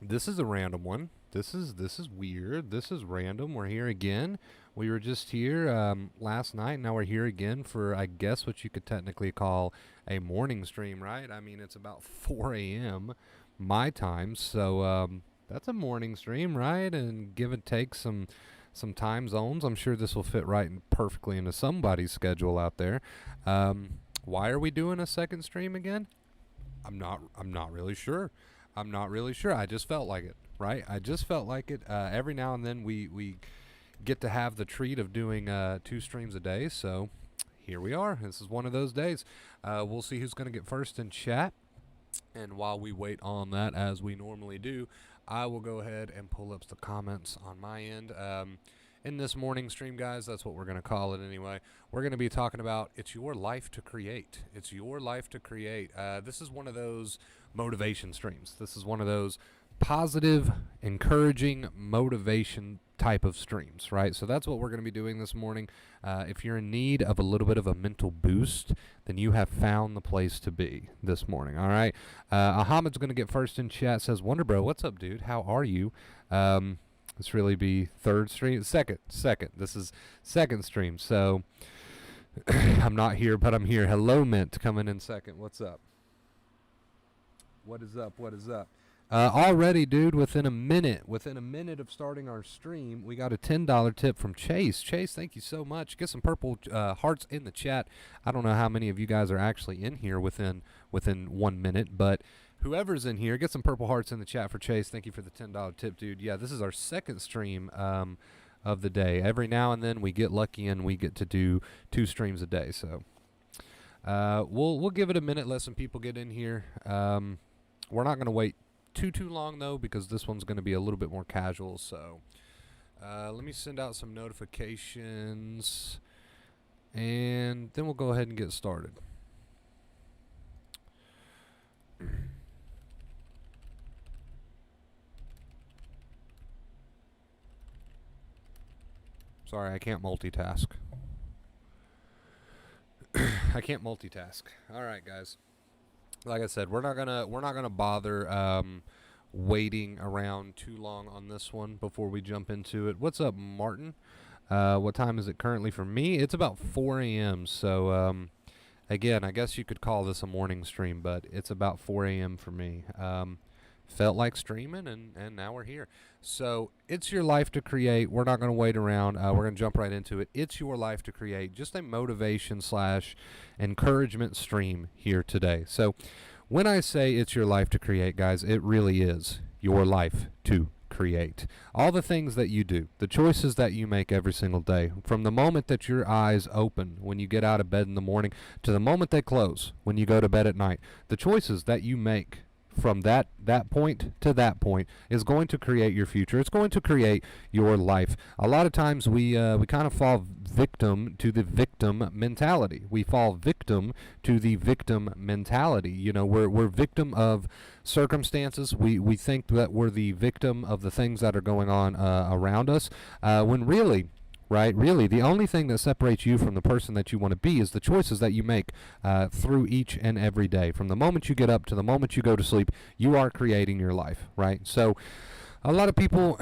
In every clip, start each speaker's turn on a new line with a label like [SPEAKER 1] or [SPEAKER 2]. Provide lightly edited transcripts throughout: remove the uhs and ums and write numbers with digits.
[SPEAKER 1] This is a random one. This is weird. This is random. We're here again. We were just here last night. Now we're here again for, I guess, what you could technically call a morning stream, right? I mean, it's about 4 a.m. my time, so that's a morning stream, right? And give and take some time zones. I'm sure this will fit right perfectly into somebody's schedule out there. Why are we doing a second stream again? I'm not really sure. I'm not really sure. I just felt like it, right? I just felt like it. Every now and then we get to have the treat of doing 2 streams a day. So here we are. This is one of those days. We'll see who's going to get first in chat. And while we wait on that, as we normally do, I will go ahead and pull up the comments on my end. In this morning stream, guys, that's what we're going to call it anyway. We're going to be talking about it's your life to create. It's your life to create. This is one of those motivation streams. This is one of those positive, encouraging motivation type of streams, right? So that's what we're going to be doing this morning. If you're in need of a little bit of a mental boost, then you have found the place to be this morning, all right? Ahmed's going to get first in chat, says, Wonder Bro, what's up, dude? How are you? This really be third stream? Second. This is second stream, so I'm not here, but I'm here. Hello, Mint, coming in second. What's up? What is up? Already, dude, within a minute of starting our stream, we got a $10 tip from Chase. Chase, thank you so much. Get some purple hearts in the chat. I don't know how many of you guys are actually in here within 1 minute, but whoever's in here, get some purple hearts in the chat for Chase. Thank you for the $10 tip, dude. Yeah, this is our second stream of the day. Every now and then we get lucky and we get to do 2 streams a day. So we'll give it a minute, let some people get in here. We're not going to wait too long though, because this one's going to be a little bit more casual. So let me send out some notifications and then we'll go ahead and get started. Sorry, I can't multitask. I can't multitask. All right, guys. Like I said, we're not gonna bother waiting around too long on this one before we jump into it. What's up, Martin? What time is it currently for me? It's about 4 a.m. So again, I guess you could call this a morning stream, but it's about 4 a.m. for me. Felt like streaming, and now we're here. So it's your life to create. We're not going to wait around. We're going to jump right into it. It's your life to create. Just a motivation / encouragement stream here today. So when I say it's your life to create, guys, it really is your life to create. All the things that you do, the choices that you make every single day, from the moment that your eyes open when you get out of bed in the morning to the moment they close when you go to bed at night, the choices that you make from that point to that point is going to create your future. It's going to create your life. A lot of times we kind of fall victim to the victim mentality. We fall victim to the victim mentality. You know, we're victim of circumstances. We think that we're the victim of the things that are going on around us, when really, right? Really, the only thing that separates you from the person that you want to be is the choices that you make through each and every day. From the moment you get up to the moment you go to sleep, you are creating your life, right? So a lot of people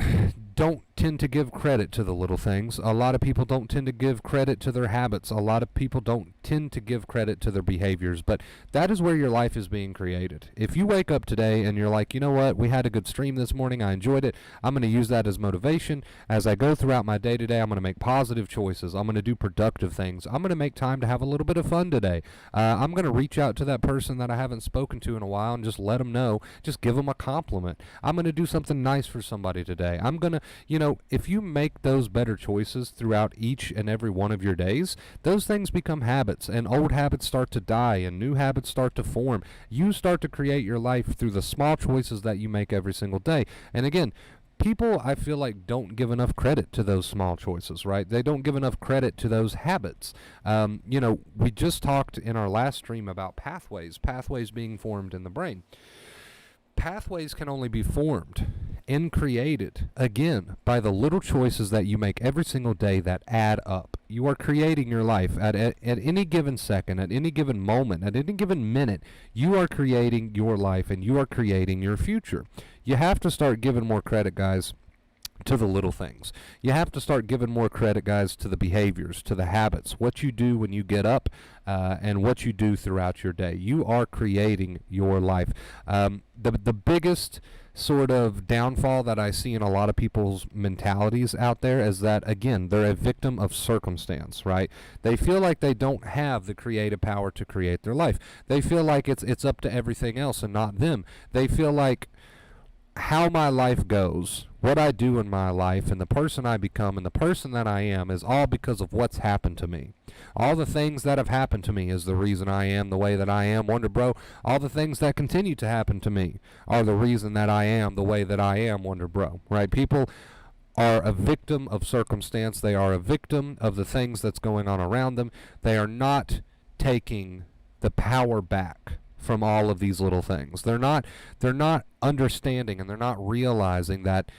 [SPEAKER 1] don't tend to give credit to the little things. A lot of people don't tend to give credit to their habits. A lot of people don't tend to give credit to their behaviors, but that is where your life is being created. If you wake up today and you're like, you know what, we had a good stream this morning, I enjoyed it, I'm going to use that as motivation. As I go throughout my day today, I'm going to make positive choices. I'm going to do productive things. I'm going to make time to have a little bit of fun today. I'm going to reach out to that person that I haven't spoken to in a while and just let them know, just give them a compliment. I'm going to do something nice for somebody today. I'm going to, you know, if you make those better choices throughout each and every one of your days, those things become habits, and old habits start to die and new habits start to form. You start to create your life through the small choices that you make every single day. And again, people, I feel like, don't give enough credit to those small choices, right? They don't give enough credit to those habits. You know, we just talked in our last stream about pathways being formed in the brain. Pathways can only be formed and created, again, by the little choices that you make every single day that add up. You are creating your life at any given second, at any given moment, at any given minute. You are creating your life and you are creating your future. You have to start giving more credit, guys, to the little things. You have to start giving more credit, guys, to the behaviors, to the habits, what you do when you get up, and what you do throughout your day. You are creating your life. The biggest sort of downfall that I see in a lot of people's mentalities out there is that, again, they're a victim of circumstance, right? They feel like they don't have the creative power to create their life. They feel like it's up to everything else and not them. They feel like how my life goes, what I do in my life, and the person I become and the person that I am is all because of what's happened to me. All the things that have happened to me is the reason I am the way that I am, Wonder Bro. All the things that continue to happen to me are the reason that I am the way that I am, Wonder Bro. Right? People are a victim of circumstance. They are a victim of the things that's going on around them. They are not taking the power back from all of these little things. They're not understanding, and they're not realizing that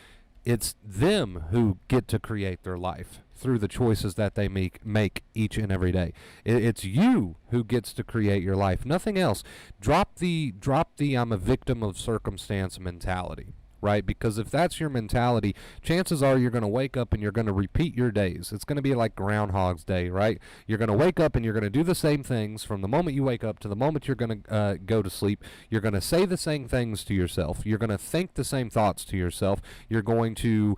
[SPEAKER 1] it's them who get to create their life through the choices that they make each and every day. It's you who gets to create your life, nothing else. Drop the I'm a victim of circumstance mentality. Right? Because if that's your mentality, chances are you're going to wake up and you're going to repeat your days. It's going to be like Groundhog's Day, right? You're going to wake up and you're going to do the same things from the moment you wake up to the moment you're going to go to sleep. You're going to say the same things to yourself. You're going to think the same thoughts to yourself. You're going to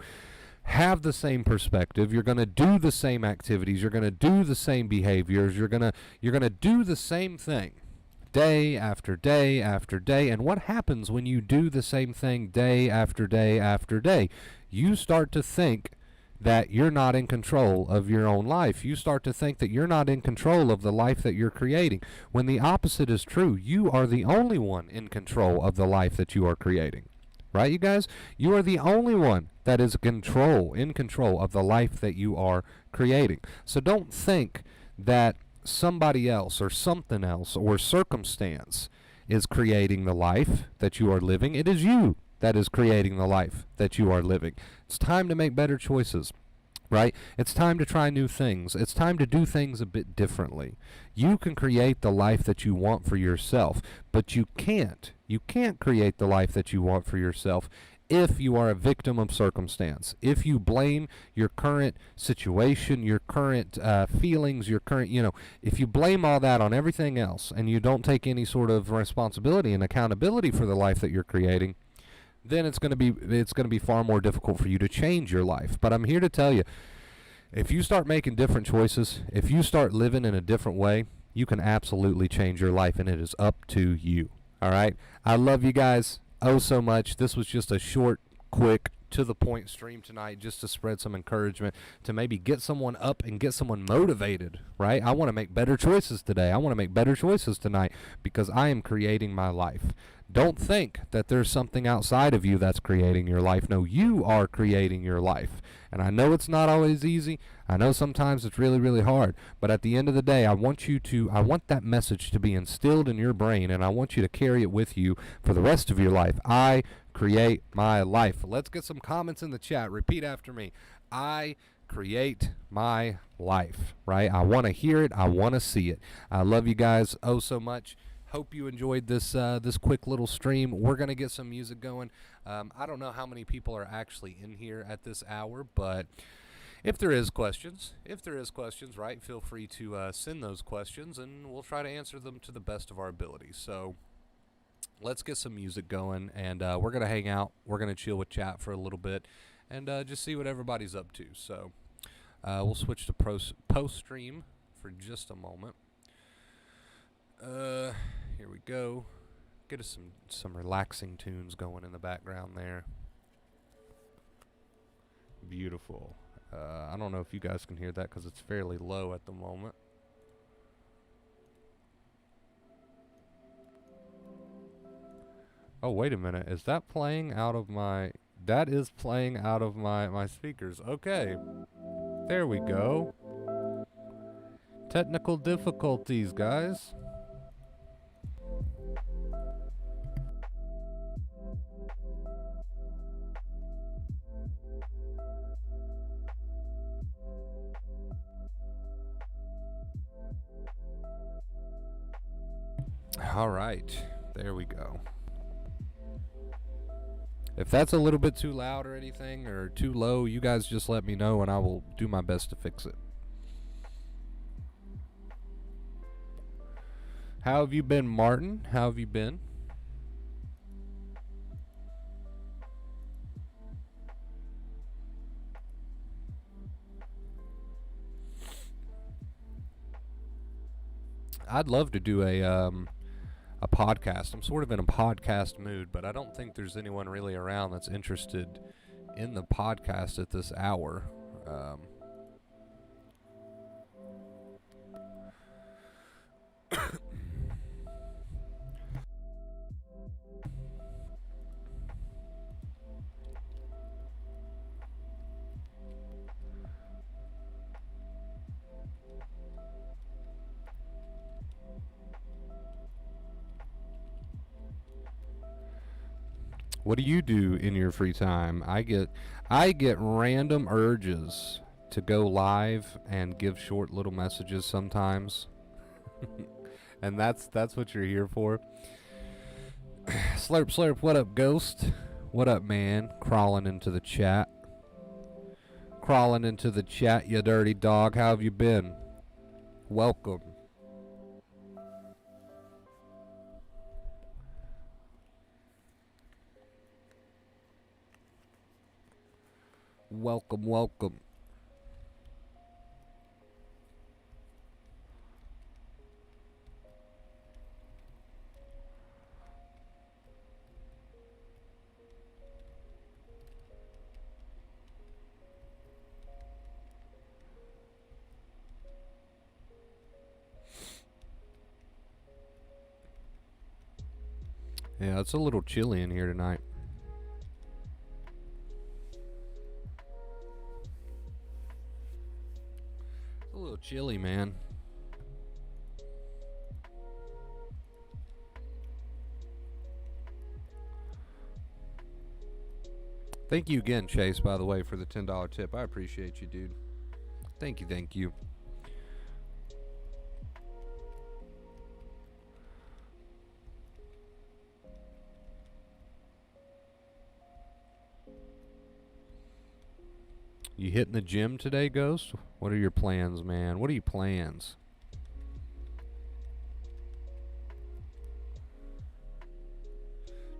[SPEAKER 1] have the same perspective. You're going to do the same activities. You're going to do the same behaviors. You're going to do the same thing day after day after day. And what happens when you do the same thing day after day after day? You start to think that you're not in control of your own life. You start to think that you're not in control of the life that you're creating, when the opposite is true. You are the only one in control of the life that you are creating. Right, you guys? You are the only one that is in control of the life that you are creating. So don't think that somebody else or something else or circumstance is creating the life that you are living. It is you that is creating the life that you are living. It's time to make better choices, right? It's time to try new things. It's time to do things a bit differently. You can create the life that you want for yourself, but you can't create the life that you want for yourself if you are a victim of circumstance. If you blame your current situation, your current feelings, your current, if you blame all that on everything else and you don't take any sort of responsibility and accountability for the life that you're creating, then it's going to be far more difficult for you to change your life. But I'm here to tell you, if you start making different choices, if you start living in a different way, you can absolutely change your life, and it is up to you. All right? I love you guys so much. This was just a short, quick, to the point stream tonight, just to spread some encouragement, to maybe get someone up and get someone motivated, right? I want to make better choices today. I want to make better choices tonight because I am creating my life. Don't think that there's something outside of you that's creating your life. No, you are creating your life. And I know it's not always easy. I know sometimes it's really, really hard. But at the end of the day, I want that message to be instilled in your brain, and I want you to carry it with you for the rest of your life. I create my life. Let's get some comments in the chat. Repeat after me. I create my life, right? I want to hear it. I want to see it. I love you guys so much. Hope you enjoyed this quick little stream. We're going to get some music going. I don't know how many people are actually in here at this hour, but if there is questions, right, feel free to send those questions, and we'll try to answer them to the best of our abilities. So let's get some music going, and we're going to hang out. We're going to chill with chat for a little bit and just see what everybody's up to. So we'll switch to post-stream for just a moment. Here we go. Get us some relaxing tunes going in the background there. Beautiful. I don't know if you guys can hear that because it's fairly low at the moment. Oh, wait a minute. Is that playing out of my... That is playing out of my speakers. Okay. There we go. Technical difficulties, guys. All right, there we go. If that's a little bit too loud or anything, or too low, you guys just let me know and I will do my best to fix it. How have you been, Martin? How have you been? I'd love to do a podcast. I'm sort of in a podcast mood, but I don't think there's anyone really around that's interested in the podcast at this hour. What do you do in your free time? I get random urges to go live and give short little messages sometimes. And that's what you're here for. Slurp slurp, what up, Ghost? What up, man? Crawling into the chat. Crawling into the chat, you dirty dog. How have you been? Welcome. Welcome, welcome. Yeah, it's a little chilly in here tonight. It's a little chilly, man. Thank you again, Chase, by the way, for the $10 tip. I appreciate you, dude. Thank you, thank you. You hitting the gym today, Ghost? What are your plans, man? What are your plans?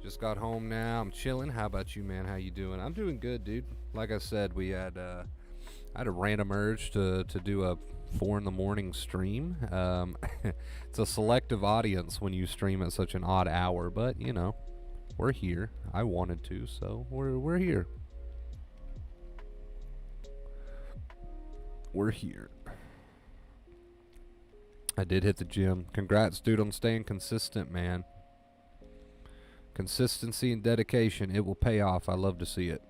[SPEAKER 1] Just got home now. I'm chilling. How about you, man? How you doing? I'm doing good, dude. Like I said, I had a random urge to do a 4 in the morning stream. It's a selective audience when you stream at such an odd hour, but you know, we're here. I wanted to, so we're here. We're here. I did hit the gym. Congrats, dude, on staying consistent, man. Consistency and dedication, it will pay off. I love to see it.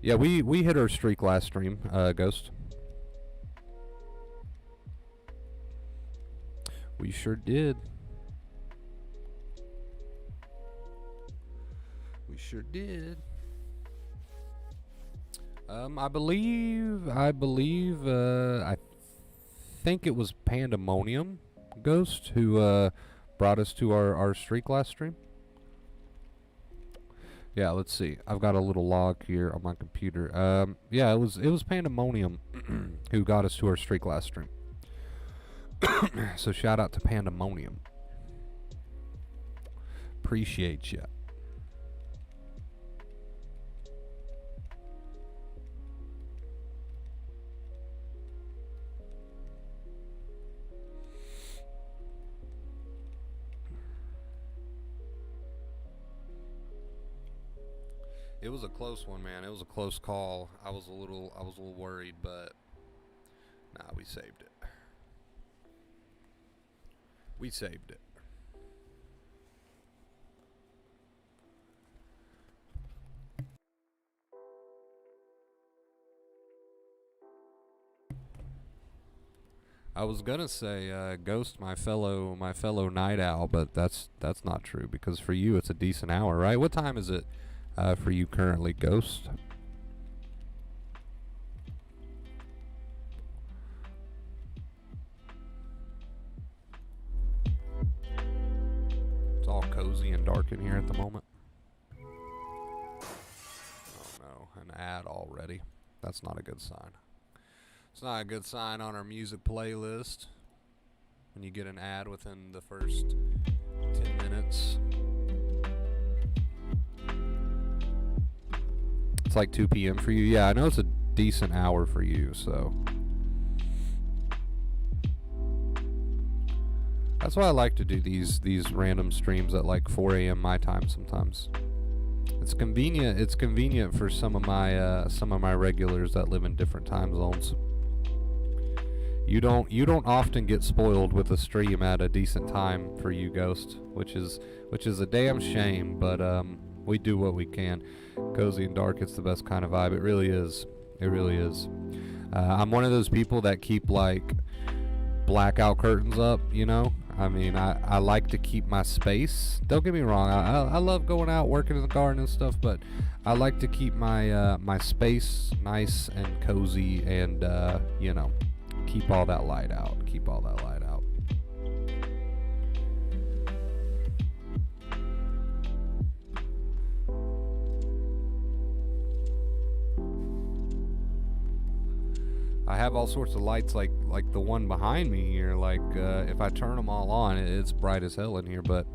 [SPEAKER 1] Yeah, we hit our streak last stream, Ghost. We sure did. We sure did. I think it was Pandemonium Ghost who brought us to our streak last stream. Yeah, let's see. I've got a little log here on my computer. Yeah, it was Pandemonium who got us to our streak last stream. So shout out to Pandemonium. Appreciate ya. It was a close one, man. It was a close call. I was a little worried, but nah, we saved it. We saved it. I was gonna say Ghost, my fellow night owl, but that's not true because for you it's a decent hour, right? What time is it for you currently, Ghost? cozy and dark in here at the moment. Oh no, an ad already. That's not a good sign. It's not a good sign on our music playlist when you get an ad within the first 10 minutes. It's like 2 p.m. for you. Yeah, I know it's a decent hour for you, so. That's why I like to do these random streams at like 4 a.m. my time sometimes. It's convenient. It's convenient for some of my regulars that live in different time zones. You don't often get spoiled with a stream at a decent time for you, Ghost, which is a damn shame. But we do what we can. Cozy and dark, it's the best kind of vibe. It really is. It really is. I'm one of those people that keep like blackout curtains up, you know. I mean, I like to keep my space. Don't get me wrong. I love going out, working in the garden and stuff, but I like to keep my my space nice and cozy, and you know, keep all that light out. Keep all that light out. I have all sorts of lights like the one behind me here. Like if I turn them all on, it's bright as hell in here. But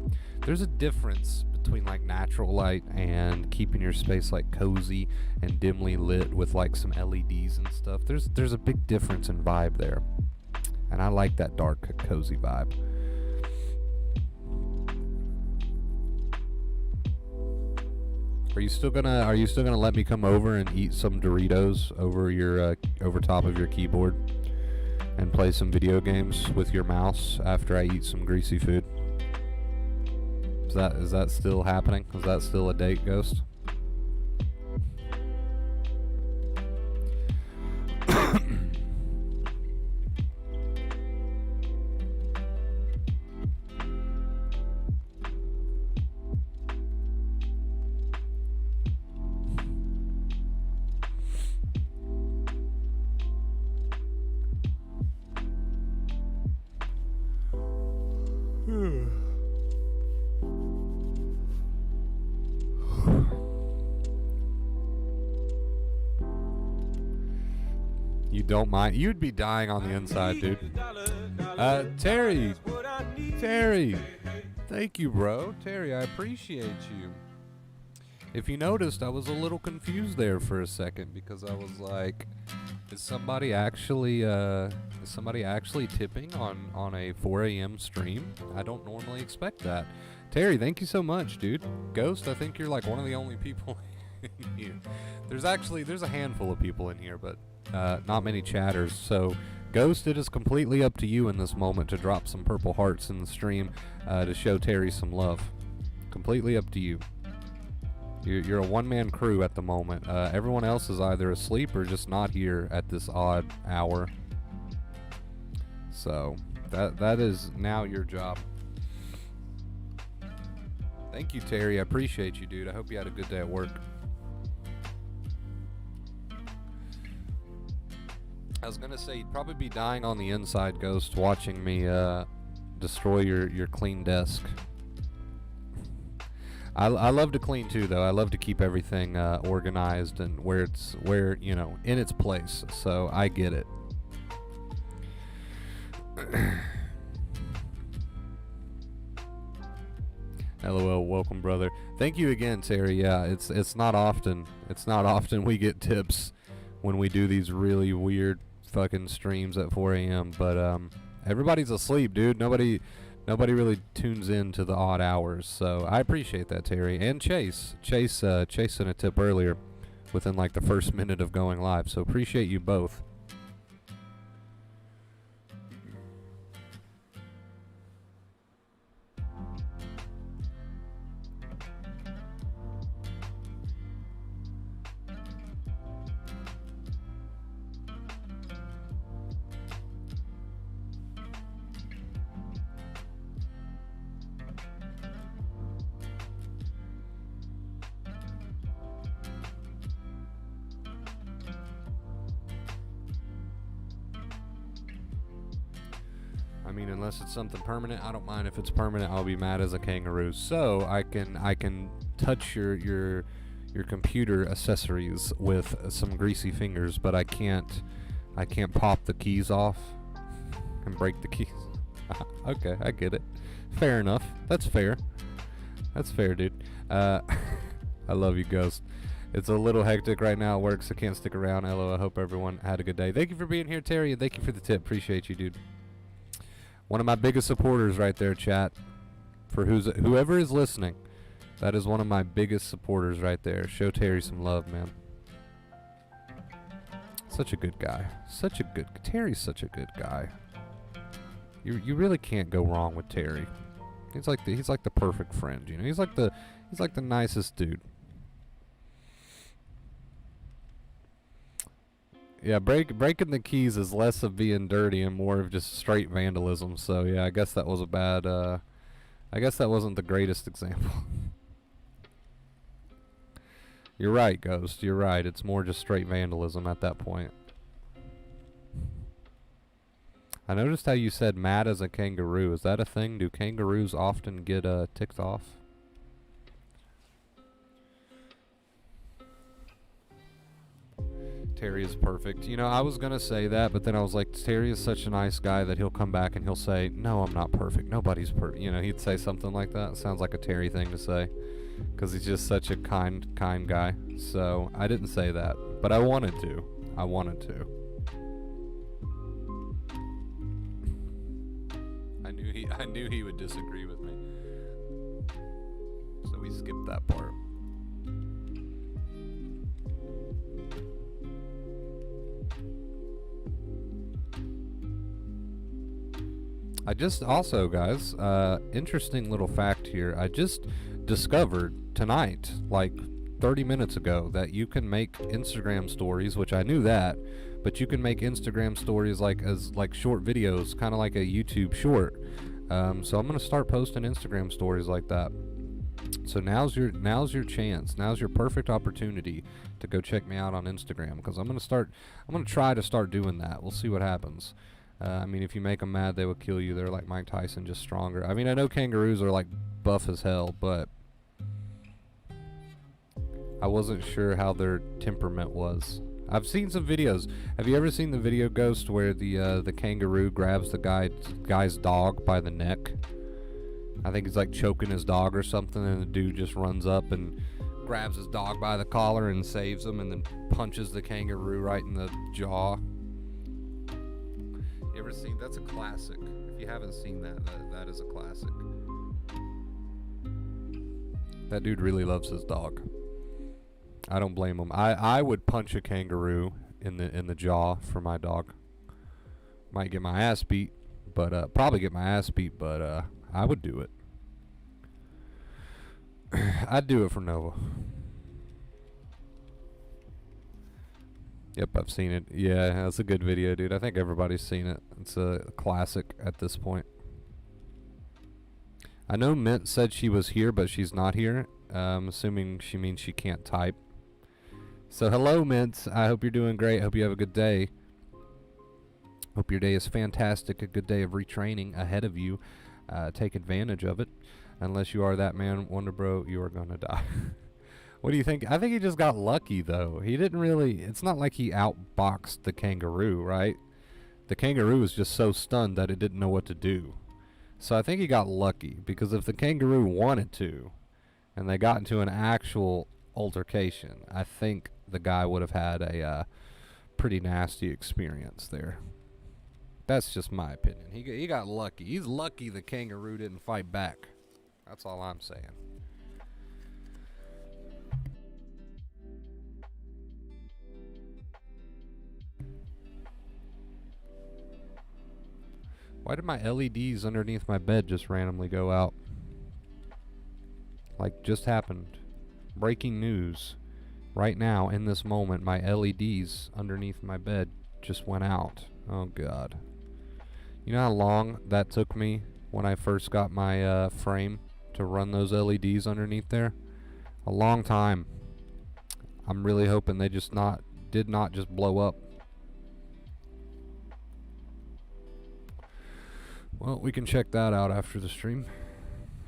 [SPEAKER 1] there's a difference between like natural light and keeping your space like cozy and dimly lit with like some LEDs and stuff. There's a big difference in vibe there, and I like that dark, cozy vibe. Are you still gonna let me come over and eat some Doritos over your over top of your keyboard and play some video games with your mouse after I eat some greasy food? Is that still happening? Is that still a date, Ghost? You don't mind? You'd be dying on the inside, dude. Terry, thank you, bro. Terry, I appreciate you. If you noticed, I was a little confused there for a second because I was like, is somebody actually tipping on a 4 a.m. stream? I don't normally expect that. Terry, thank you so much, dude. Ghost, I think you're like one of the only people in here. There's a handful of people in here, but not many chatters. So, Ghost, it is completely up to you in this moment to drop some purple hearts in the stream to show Terry some love. Completely up to you. You're a one-man crew at the moment. Everyone else is either asleep or just not here at this odd hour. So, that is now your job. Thank you, Terry. I appreciate you, dude. I hope you had a good day at work. I was gonna say, you'd probably be dying on the inside, Ghost, watching me destroy your clean desk. I love to clean too, though. I love to keep everything organized and where you know, in its place. So I get it. LOL, welcome, brother. Thank you again, Terry. Yeah, it's not often we get tips when we do these really weird fucking streams at 4 a.m. But everybody's asleep, dude. Nobody really tunes in to the odd hours. So I appreciate that, Terry. And Chase sent a tip earlier within like the first minute of going live. So appreciate you both. I mean, unless it's something permanent, I don't mind if it's permanent. I'll be mad as a kangaroo. So I can touch your computer accessories with some greasy fingers, but I can't pop the keys off and break the keys. Okay, I get it. Fair enough. That's fair. That's fair, dude. I love you, Ghost. It's a little hectic right now at work, so can't stick around. Hello, I hope everyone had a good day. Thank you for being here, Terry, and thank you for the tip. Appreciate you, dude. One of my biggest supporters right there, chat. For whoever is listening, that is one of my biggest supporters right there. Show Terry some love, man. Such a good guy. Terry's such a good guy. You really can't go wrong with Terry. He's like the perfect friend, you know. He's like the nicest dude. Yeah, breaking the keys is less of being dirty and more of just straight vandalism. So yeah, I guess that was a bad. I guess that wasn't the greatest example. You're right, Ghost. You're right. It's more just straight vandalism at that point. I noticed how you said mad as a kangaroo. Is that a thing? Do kangaroos often get ticked off? Terry is perfect. You know, I was going to say that, but then I was like, Terry is such a nice guy that he'll come back and he'll say, no, I'm not perfect. Nobody's perfect. You know, he'd say something like that. Sounds like a Terry thing to say because he's just such a kind guy. So I didn't say that, but I wanted to. I knew he would disagree with me. So we skipped that part. I just also, guys, interesting little fact here. I just discovered tonight, like 30 minutes ago, that you can make Instagram stories, which I knew that, but you can make Instagram stories like short videos, kind of like a YouTube short. So I'm gonna start posting Instagram stories like that. So now's your chance. Now's your perfect opportunity to go check me out on Instagram, because I'm gonna try to start doing that. We'll see what happens. I mean, if you make them mad, they will kill you. They're like Mike Tyson, just stronger. I mean, I know kangaroos are like buff as hell, but I wasn't sure how their temperament was. I've seen some videos. Have you ever seen the video, Ghost, where the kangaroo grabs the guy's dog by the neck? I think he's like choking his dog or something, and the dude just runs up and grabs his dog by the collar and saves him, and then punches the kangaroo right in the jaw. You ever seen? That's a classic. If you haven't seen that is a classic. That dude really loves his dog. I don't blame him. I would punch a kangaroo in the jaw for my dog. Might get my ass beat, but probably get my ass beat, but I would do it. I'd do it for Nova. Yep, I've seen it. Yeah, that's a good video, dude. I think everybody's seen it. It's a classic at this point. I know Mint said she was here, but she's not here. Assuming she means she can't type. So hello, Mint. I hope you're doing great. Hope you have a good day. Hope your day is fantastic. A good day of retraining ahead of you. Take advantage of it. Unless you are that man, Wonder Bro, you are gonna die. What do you think? I think he just got lucky, though. He didn't really... It's not like he outboxed the kangaroo, right? The kangaroo was just so stunned that it didn't know what to do. So I think he got lucky, because if the kangaroo wanted to, and they got into an actual altercation, I think the guy would have had a pretty nasty experience there. That's just my opinion. He got lucky. He's lucky the kangaroo didn't fight back. That's all I'm saying. Why did my LEDs underneath my bed just randomly go out? Like, just happened. Breaking news. Right now, in this moment, my LEDs underneath my bed just went out. Oh, God. You know how long that took me when I first got my frame to run those LEDs underneath there? A long time. I'm really hoping they just did not just blow up. Well, we can check that out after the stream.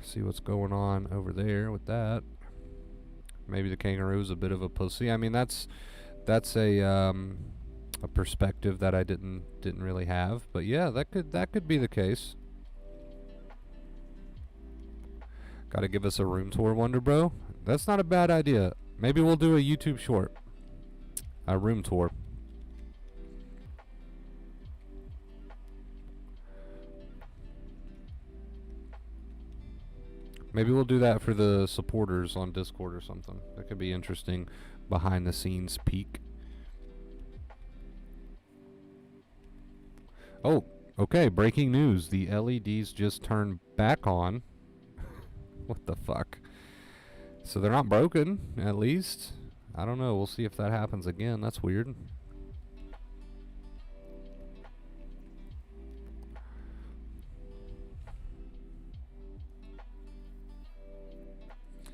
[SPEAKER 1] See what's going on over there with that. Maybe the kangaroo's a bit of a pussy. I mean, that's a perspective that I didn't really have. But yeah, that could be the case. Gotta give us a room tour, Wonder Bro. That's not a bad idea. Maybe we'll do a YouTube short. A room tour. Maybe we'll do that for the supporters on Discord or something. That could be interesting. Behind the scenes peek. Oh, okay. Breaking news. The LEDs just turned back on. What the fuck? So they're not broken, at least. I don't know. We'll see if that happens again. That's weird.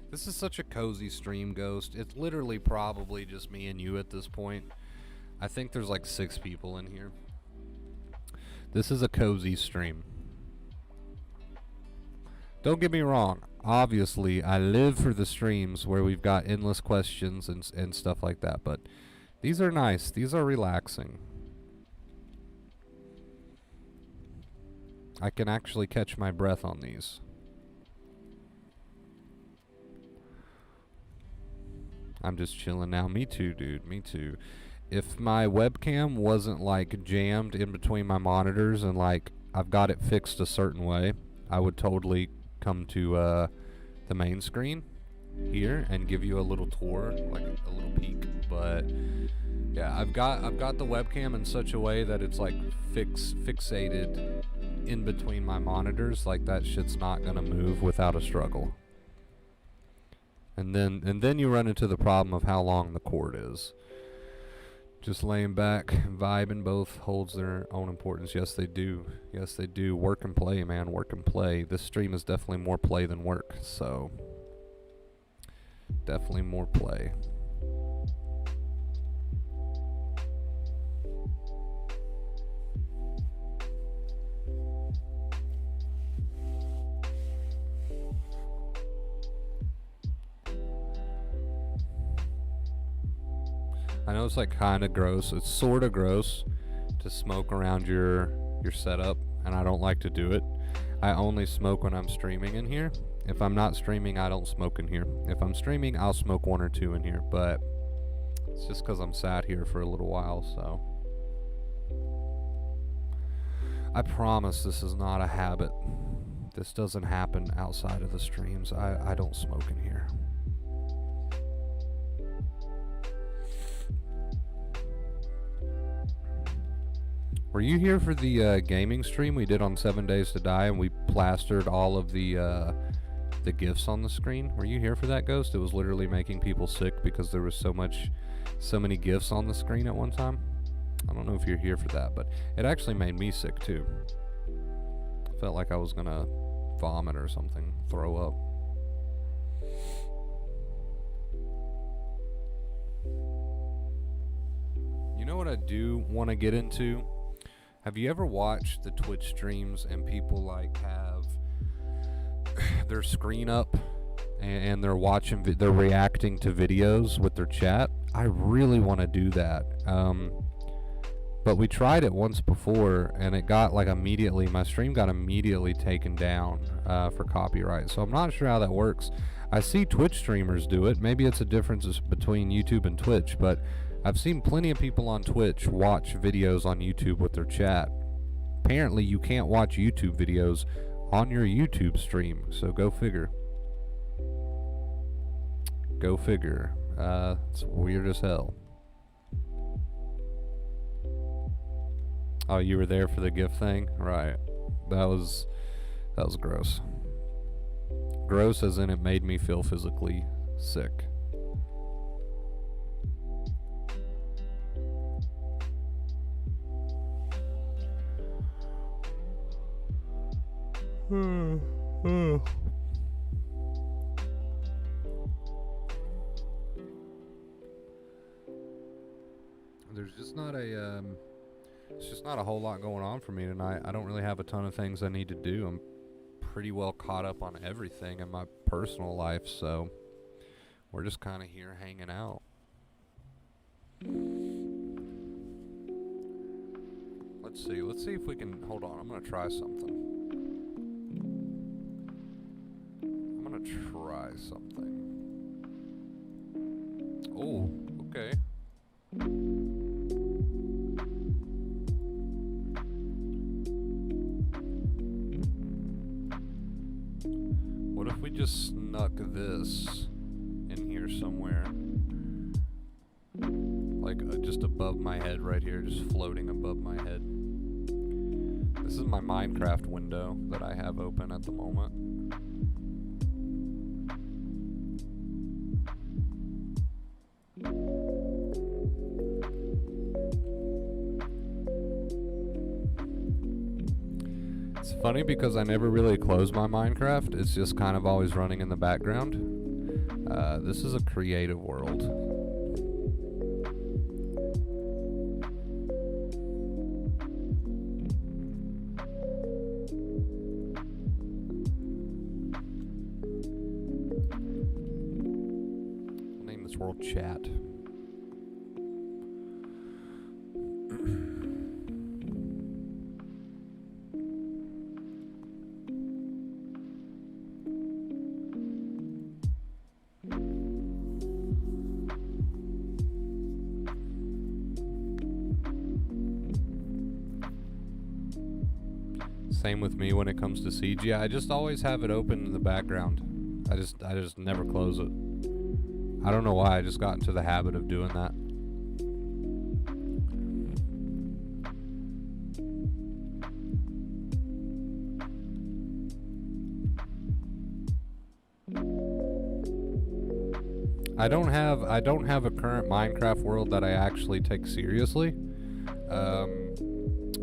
[SPEAKER 1] This is such a cozy stream, Ghost. It's literally probably just me and you at this point. I think there's like 6 people in here. This is a cozy stream. Don't get me wrong. Obviously, I live for the streams where we've got endless questions and stuff like that. But these are nice. These are relaxing. I can actually catch my breath on these. I'm just chilling now. Me too, dude. Me too. If my webcam wasn't like jammed in between my monitors and like I've got it fixed a certain way, I would totally come to the main screen here and give you a little tour, like a little peek. But yeah, I've got the webcam in such a way that it's like fixated in between my monitors, like that shit's not gonna move without a struggle. And then you run into the problem of how long the cord is. Just laying back, vibing, both holds their own importance. Yes, they do. Yes, they do. Work and play, man. Work and play. This stream is definitely more play than work. So, definitely more play. I know it's like kind of gross. It's sort of gross to smoke around your setup, and I don't like to do it. I only smoke when I'm streaming in here. If I'm not streaming, I don't smoke in here. If I'm streaming, I'll smoke 1 or 2 in here, but it's just because I'm sat here for a little while, so. I promise this is not a habit. This doesn't happen outside of the streams. I don't smoke in here. Were you here for the gaming stream we did on 7 Days to Die, and we plastered all of the GIFs on the screen? Were you here for that, Ghost? It was literally making people sick because there was so many GIFs on the screen at one time. I don't know if you're here for that, but it actually made me sick too. Felt like I was gonna vomit or something, throw up. You know what I do want to get into? Have you ever watched the Twitch streams and people like have their screen up and they're watching, they're reacting to videos with their chat? I really want to do that. But we tried it once before and it got like immediately, my stream got immediately taken down for copyright. So I'm not sure how that works. I see Twitch streamers do it. Maybe it's a difference between YouTube and Twitch, but I've seen plenty of people on Twitch watch videos on YouTube with their chat. Apparently you can't watch YouTube videos on your YouTube stream, so go figure. Go figure. It's weird as hell. Oh, you were there for the GIF thing? Right. That was gross. Gross as in it made me feel physically sick. There's just not a It's just not a whole lot going on for me tonight. I don't really have a ton of things I need to do. I'm pretty well caught up on everything in my personal life, so we're just kind of here hanging out. Let's see if we can, hold on, I'm gonna try something. Oh, okay. What if we just snuck this in here somewhere? Like just above my head right here, just floating above my head. This is my Minecraft window that I have open at the moment. It's funny because I never really close my Minecraft. It's just kind of always running in the background. This is a creative world. I'll name this world Chat. Same with me when it comes to Siege. Yeah, I just always have it open in the background. I just never close it. I don't know why, I just got into the habit of doing that. I don't have a current Minecraft world that I actually take seriously.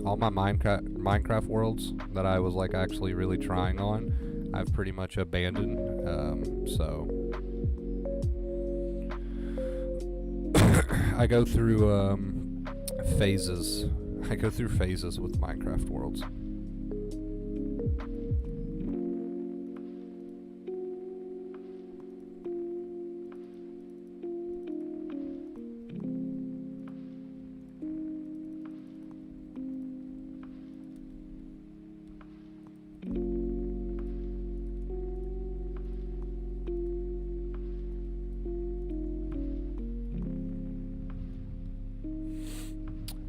[SPEAKER 1] All my Minecraft worlds that I was like actually really trying on, I've pretty much abandoned. So I go through phases. I go through phases with Minecraft worlds.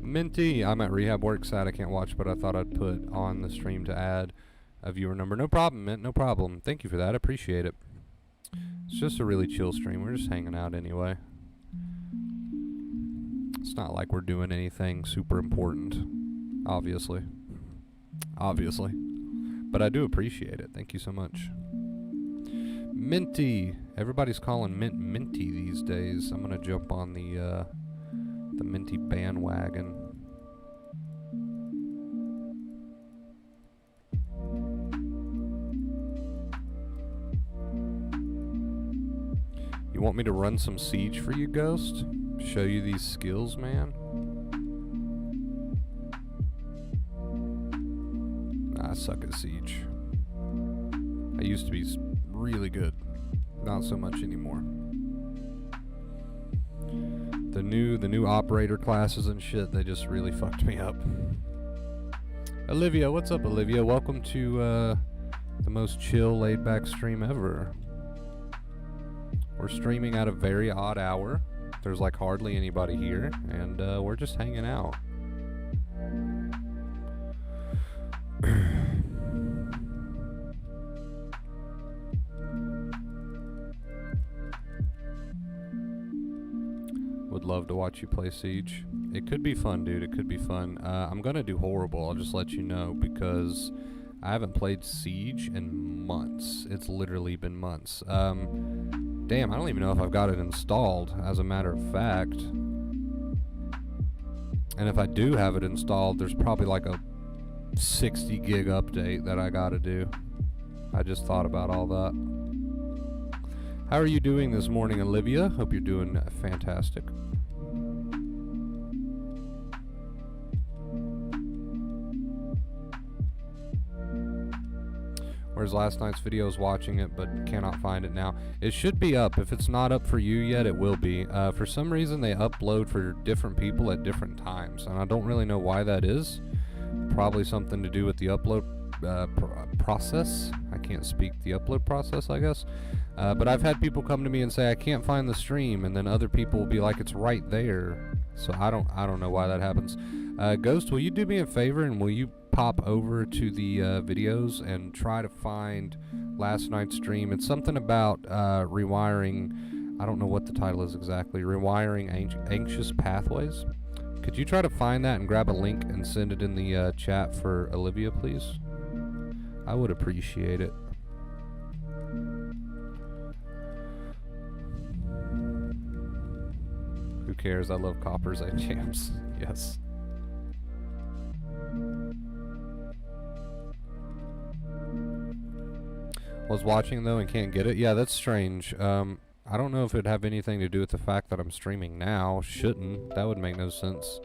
[SPEAKER 1] Minty, I'm at rehab work, sad I can't watch, but I thought I'd put on the stream to add a viewer number. No problem, Mint, no problem. Thank you for that, appreciate it. It's just a really chill stream, we're just hanging out anyway. It's not like we're doing anything super important, obviously. Obviously. But I do appreciate it, thank you so much. Minty, everybody's calling Mint Minty these days. I'm gonna jump on the Minty bandwagon. You want me to run some Siege for you, Ghost? Show you these skills, man? I suck at Siege. I used to be really good. Not so much anymore. The new operator classes and shit, they just really fucked me up. Olivia, what's up, Olivia? Welcome to the most chill, laid-back stream ever. We're streaming at a very odd hour. There's like hardly anybody here, and we're just hanging out. Would love to watch you play Siege. It could be fun, dude. It could be fun. I'm gonna do horrible, I'll just let you know, because I haven't played Siege in months. It's literally been months. Damn, I don't even know if I've got it installed, as a matter of fact. And if I do have it installed, there's probably like a 60 gig update that I gotta do. I just thought about all that. How are you doing this morning, Olivia? Hope you're doing fantastic. whereas last night's video was watching it but cannot find it now. It should be up. If it's not up for you yet, it will be. For some reason, they upload for different people at different times, and I don't really know why that is. Probably something to do with the upload process. I can't speak the upload process, I guess. But I've had people come to me and say I can't find the stream, and then other people will be like it's right there. So I don't know why that happens. Ghost, will you do me a favor and will you pop over to the videos and try to find last night's stream? It's something about rewiring. I don't know what the title is exactly. Rewiring anxious pathways. Could you try to find that and grab a link and send it in the chat for Olivia, please? I would appreciate it. Who cares? I love coppers and jams. Yes. Was watching though and can't get it. Yeah, that's strange. I don't know if it'd have anything to do with the fact that I'm streaming now. Shouldn't. That would make no sense.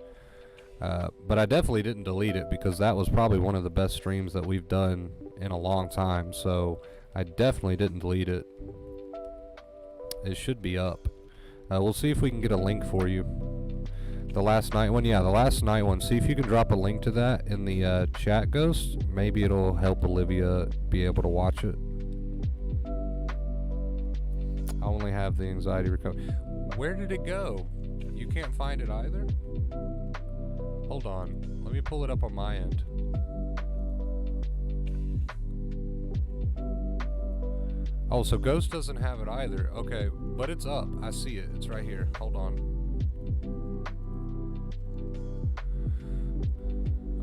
[SPEAKER 1] But I definitely didn't delete it because that was probably one of the best streams that we've done in a long time. So I definitely didn't delete it. It should be up. We'll see if we can get a link for you. The last night one, yeah, the last night one. See if you can drop a link to that in the chat, Ghost. Maybe it'll help Olivia be able to watch it. I only have the anxiety recovery. Where did it go? You can't find it either? Hold on. Let me pull it up on my end. Oh, so Ghost doesn't have it either. Okay, but it's up. I see it. It's right here. Hold on.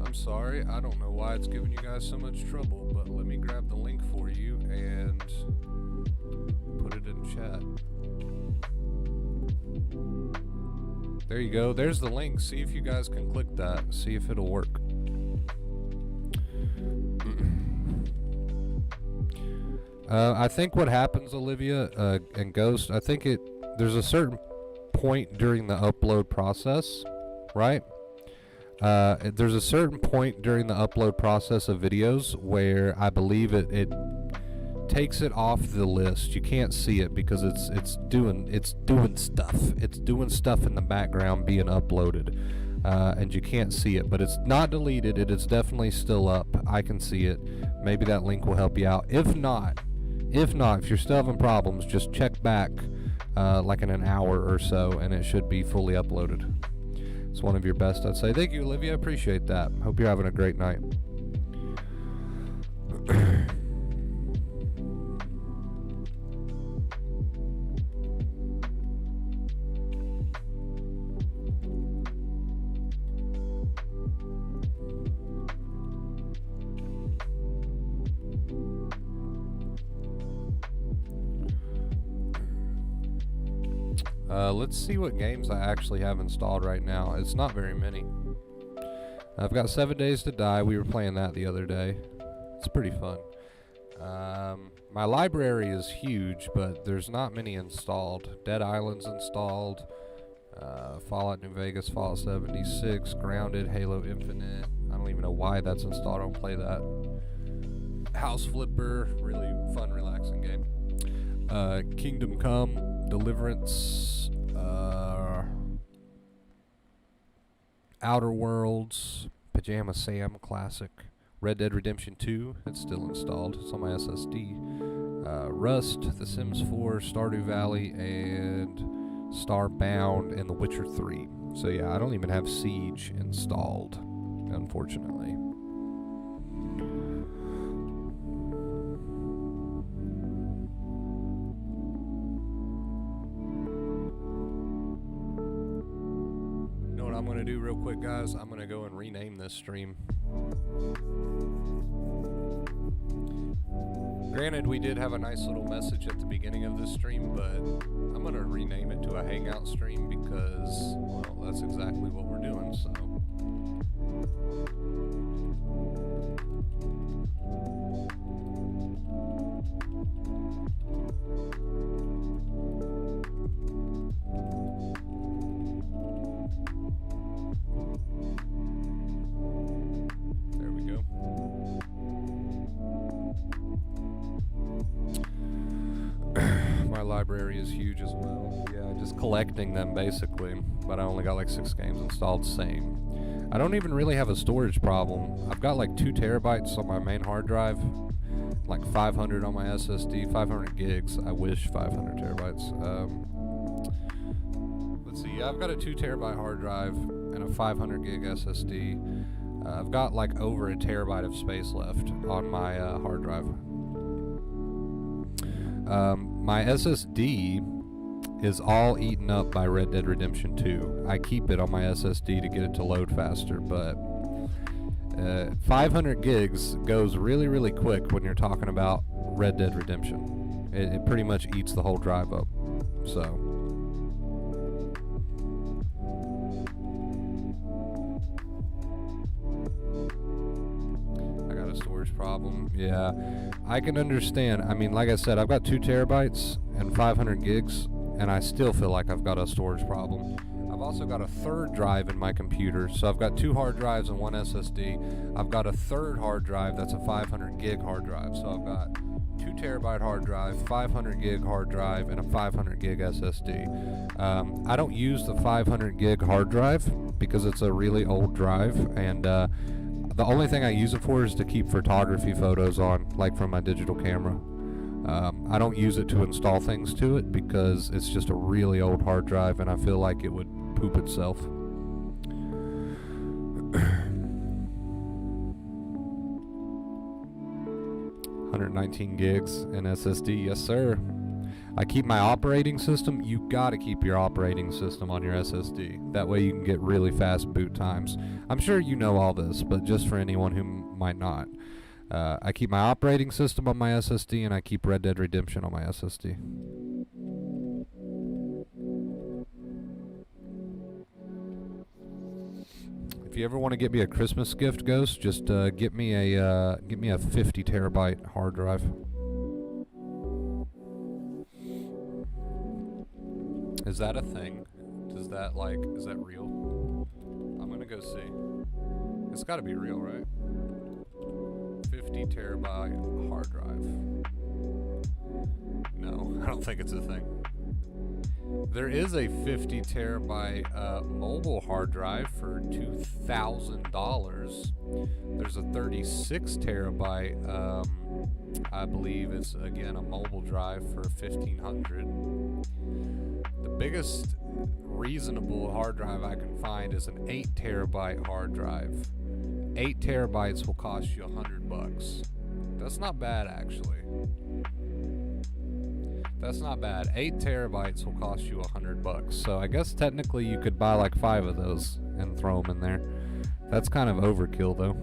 [SPEAKER 1] I'm sorry. I don't know why it's giving you guys so much trouble, but let me grab the link for you and put it in chat. There you go. There's the link. See if you guys can click that. See if it'll work. I think what happens, Olivia and Ghost, I think there's a certain point during the upload process, right? There's a certain point during the upload process of videos where I believe it takes it off the list. You can't see it because it's doing stuff. It's doing stuff in the background being uploaded, and you can't see it. But it's not deleted. It is definitely still up. I can see it. Maybe that link will help you out. If not, if you're still having problems, just check back like in an hour or so, and it should be fully uploaded. It's one of your best, I'd say. Thank you, Olivia. Appreciate that. Hope you're having a great night. Let's see what games I actually have installed right now. It's not very many. I've got 7 Days to Die. We were playing that the other day. It's pretty fun. My library is huge, but there's not many installed. Dead Island's installed. Fallout New Vegas, Fallout 76, Grounded, Halo Infinite. I don't even know why that's installed. I don't play that. House Flipper, really fun, relaxing game. Kingdom Come, Deliverance, Outer Worlds, Pajama Sam Classic, Red Dead Redemption 2, it's still installed, it's on my SSD, Rust, The Sims 4, Stardew Valley, and Starbound, and The Witcher 3. So yeah, I don't even have Siege installed, unfortunately. I'm going to do real quick, guys. I'm going to go and rename this stream. Granted, we did have a nice little message at the beginning of this stream, but I'm going to rename it to a hangout stream because, well, that's exactly what we're doing, so. library is huge as well. Yeah, just collecting them basically. But I only got like 6 games installed. Same. I don't even really have a storage problem. I've got like 2 terabytes on my main hard drive, like 500 on my SSD, 500 gigs. I wish 500 terabytes. Let's see. I've got a 2 terabyte hard drive and a 500 gig SSD. I've got like over a terabyte of space left on my hard drive. My SSD is all eaten up by Red Dead Redemption 2. I keep it on my SSD to get it to load faster, but 500 gigs goes really, really quick when you're talking about Red Dead Redemption. It pretty much eats the whole drive up. So I got a storage problem. Yeah, I can understand. I mean, like I said, I've got 2 terabytes and 500 gigs, and I still feel like I've got a storage problem. I've also got a 3rd drive in my computer, so I've got 2 hard drives and 1 SSD. I've got a 3rd hard drive that's a 500 gig hard drive, so I've got 2 terabyte hard drive, 500 gig hard drive, and a 500 gig SSD. I don't use the 500 gig hard drive because it's a really old drive, and the only thing I use it for is to keep photography photos on, like from my digital camera. I don't use it to install things to it because it's just a really old hard drive and I feel like it would poop itself. 119 gigs in SSD, yes sir. I keep my operating system. You gotta keep your operating system on your SSD. That way you can get really fast boot times. I'm sure you know all this, but just for anyone who might not. I keep my operating system on my SSD, and I keep Red Dead Redemption on my SSD. If you ever want to get me a Christmas gift, Ghost, just get me a 50 terabyte hard drive. Is that a thing? Is that real? I'm gonna go see. It's gotta be real, right? 50 terabyte hard drive. No, I don't think it's a thing. There is a 50 terabyte mobile hard drive for $2,000. There's a 36 terabyte, I believe it's again a mobile drive for $1,500. The biggest reasonable hard drive I can find is an 8 terabyte hard drive. 8 terabytes will cost you $100. That's not bad, actually. That's not bad. 8 terabytes will cost you $100. So I guess technically you could buy like 5 of those and throw them in there. That's kind of overkill, though.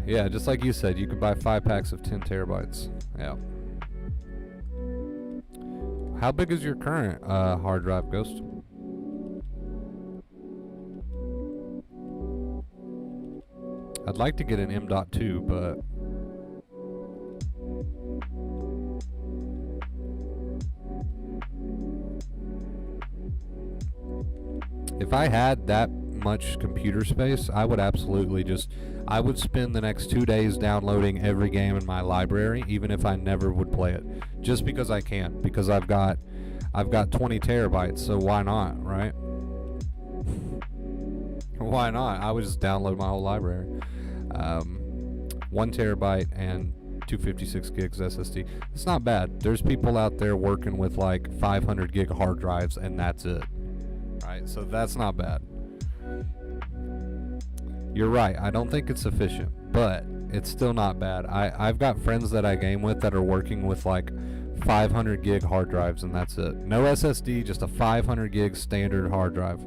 [SPEAKER 1] Yeah, just like you said, you could buy 5 packs of 10 terabytes. Yeah. How big is your current hard drive, Ghost? I'd like to get an M.2, but if I had that much computer space, I would absolutely I would spend the next 2 days downloading every game in my library, even if I never would play it, just because I can, because I've got 20 terabytes, so why not, right? Why not? I would just download my whole library. 1 terabyte and 256 gigs SSD. It's not bad. There's people out there working with like 500 gig hard drives and that's it. Right? So that's not bad. You're right. I don't think it's sufficient, but it's still not bad. I've got friends that I game with that are working with like 500 gig hard drives and that's it. No SSD, just a 500 gig standard hard drive.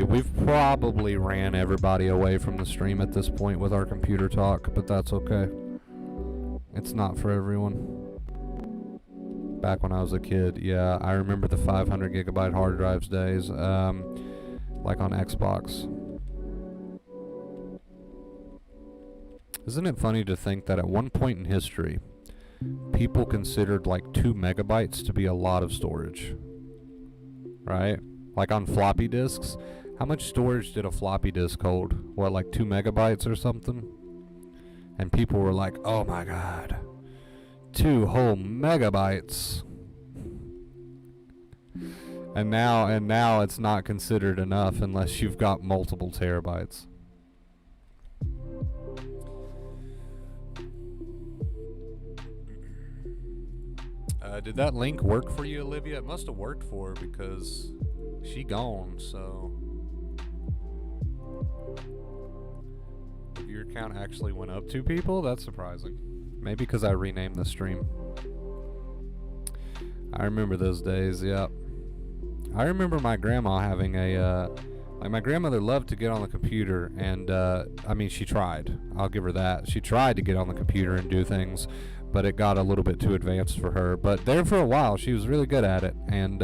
[SPEAKER 1] We've probably ran everybody away from the stream at this point with our computer talk, but that's okay. It's not for everyone. Back when I was a kid, yeah, I remember the 500 gigabyte hard drives days, like on Xbox. Isn't it funny to think that at one point in history, people considered like 2 megabytes to be a lot of storage, right? Like on floppy disks. How much storage did a floppy disk hold? What, like 2 megabytes or something? And people were like, oh my god, 2 whole megabytes. And now it's not considered enough unless you've got multiple terabytes. Did that link work for you, Olivia? It must have worked for her because she gone, so. Your account actually went up 2 people? That's surprising. Maybe because I renamed the stream. I remember those days, yep. I remember my grandma having a, like my grandmother loved to get on the computer and, I mean, she tried. I'll give her that. She tried to get on the computer and do things, but it got a little bit too advanced for her. But there for a while, she was really good at it. And,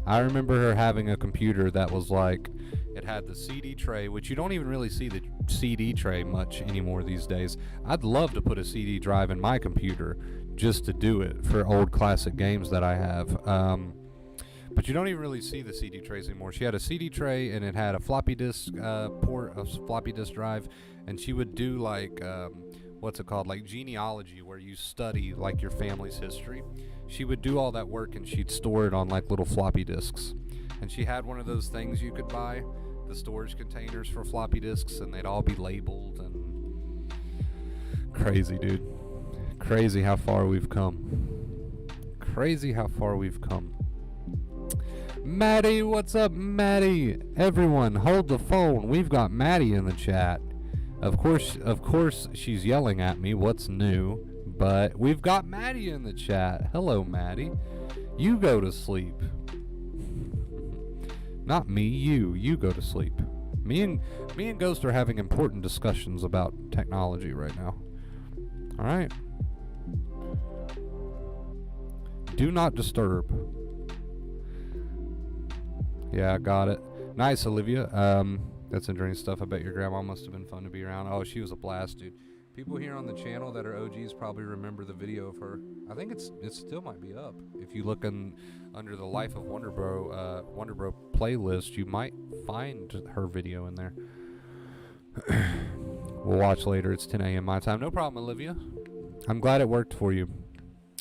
[SPEAKER 1] I remember her having a computer that was like, it had the CD tray, which you don't even really see the CD tray much anymore these days. I'd love to put a CD drive in my computer just to do it for old classic games that I have. But you don't even really see the CD trays anymore. She had a CD tray and it had a floppy disk port, a floppy disk drive, and she would do like, what's it called, like genealogy, where you study like your family's history. She would do all that work and she'd store it on like little floppy disks. And she had one of those things you could buy, the storage containers for floppy disks, and they'd all be labeled. And crazy, dude. Crazy how far we've come. Crazy how far we've come. Maddie, what's up, Maddie? Everyone, hold the phone. We've got Maddie in the chat. Of course, she's yelling at me. What's new? But we've got Maddie in the chat. Hello, Maddie. You go to sleep. Not me, you. You go to sleep. Me and Ghost are having important discussions about technology right now. All right. Do not disturb. Yeah, I got it. Nice, Olivia. That's interesting stuff. I bet your grandma must have been fun to be around. Oh, she was a blast, dude. People here on the channel that are OGs probably remember the video of her. I think it still might be up. If you look under the Life of Wonderbro playlist, you might find her video in there. We'll watch later. It's 10 a.m. my time. No problem, Olivia. I'm glad it worked for you.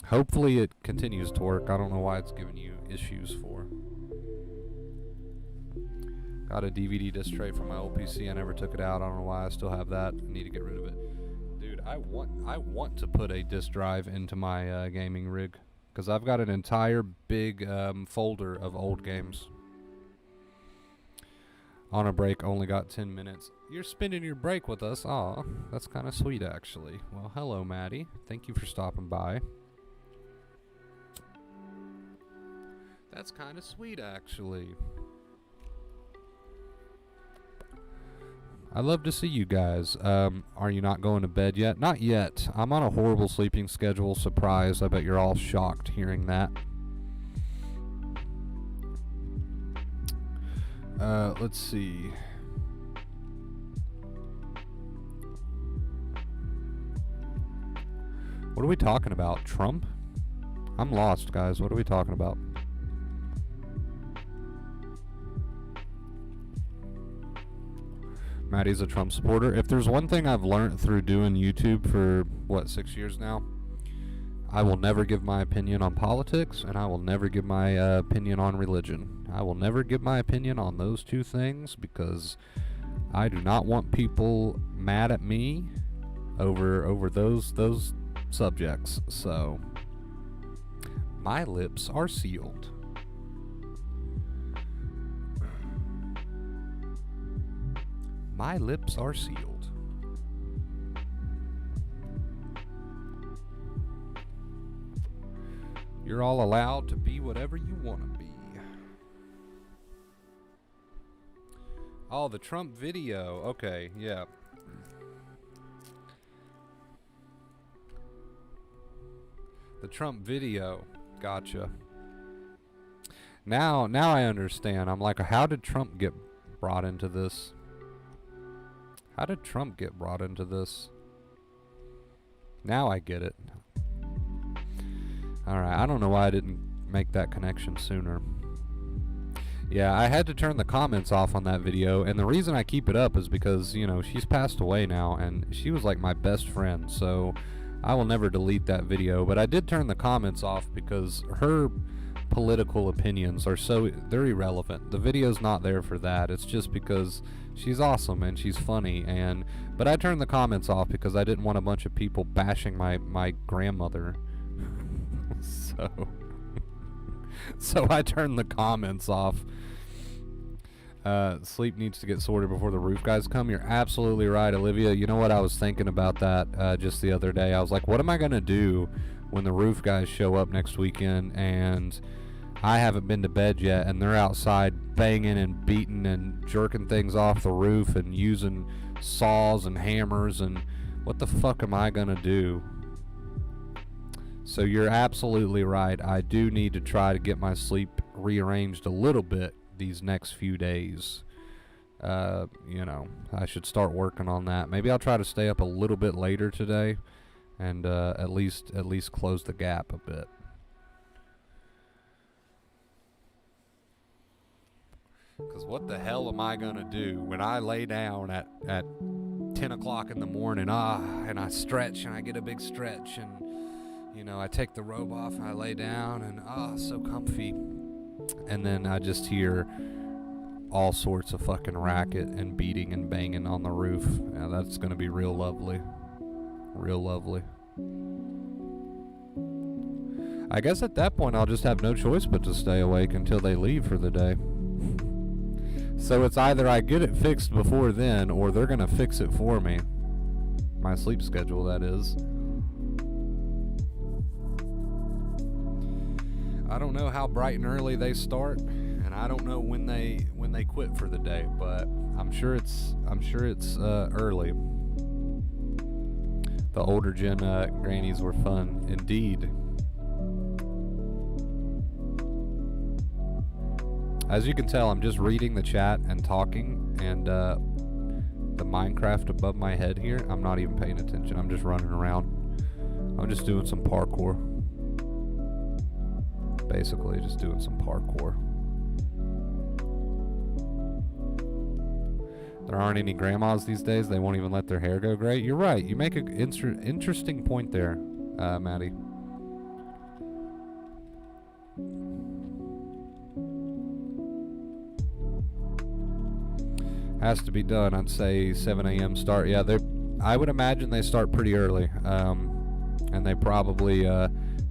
[SPEAKER 1] Hopefully it continues to work. I don't know why it's giving you issues for. Got a DVD disc tray from my old PC. I never took it out. I don't know why I still have that. I need to get rid of it. Dude, I want to put a disc drive into my gaming rig, because I've got an entire big folder of old games. On a break, only got 10 minutes. You're spending your break with us. Aw, that's kind of sweet, actually. Well, hello, Maddie. Thank you for stopping by. That's kind of sweet, actually. I love to see you guys. Are you not going to bed yet? Not yet. I'm on a horrible sleeping schedule. Surprise. I bet you're all shocked hearing that. Let's see. What are we talking about? Trump? I'm lost, guys. What are we talking about? Maddie's a Trump supporter. If there's one thing I've learned through doing YouTube for, 6 years now, I will never give my opinion on politics, and I will never give my opinion on religion. I will never give my opinion on those two things, because I do not want people mad at me over those subjects. So, my lips are sealed. My lips are sealed. You're all allowed to be whatever you want to be. Oh, the Trump video. Okay, yeah. The Trump video. Gotcha. Now I understand. I'm like, how did Trump get brought into this? How did Trump get brought into this? Now I get it. Alright, I don't know why I didn't make that connection sooner. Yeah, I had to turn the comments off on that video, and the reason I keep it up is because, you know, she's passed away now, and she was like my best friend, so I will never delete that video. But I did turn the comments off because her political opinions are they're irrelevant. The video's not there for that. It's just because she's awesome and she's funny, but I turned the comments off because I didn't want a bunch of people bashing my grandmother. So I turned the comments off. Sleep needs to get sorted before the roof guys come. You're absolutely right, Olivia. You know what? I was thinking about that just the other day. I was like, what am I going to do when the roof guys show up next weekend and I haven't been to bed yet and they're outside banging and beating and jerking things off the roof and using saws and hammers, and what the fuck am I going to do? So you're absolutely right. I do need to try to get my sleep rearranged a little bit these next few days. You know, I should start working on that. Maybe I'll try to stay up a little bit later today and at least close the gap a bit. Because what the hell am I going to do when I lay down at 10 o'clock in the morning, and I stretch and I get a big stretch, and you know, I take the robe off and I lay down and so comfy, and then I just hear all sorts of fucking racket and beating and banging on the roof. Yeah, that's gonna be real lovely. Real lovely. I guess at that point I'll just have no choice but to stay awake until they leave for the day. So it's either I get it fixed before then, or they're gonna fix it for me. My sleep schedule, that is. I don't know how bright and early they start, and I don't know when they quit for the day, but I'm sure it's early. The older gen grannies were fun indeed. As you can tell, I'm just reading the chat and talking, and the Minecraft above my head here, I'm not even paying attention. I'm just running around. I'm just doing some parkour. Basically, just doing some parkour. There aren't any grandmas these days. They won't even let their hair go gray. You're right. You make an interesting point there, Maddie. Has to be done. I'd say 7 a.m. start. Yeah, I would imagine they start pretty early, and they probably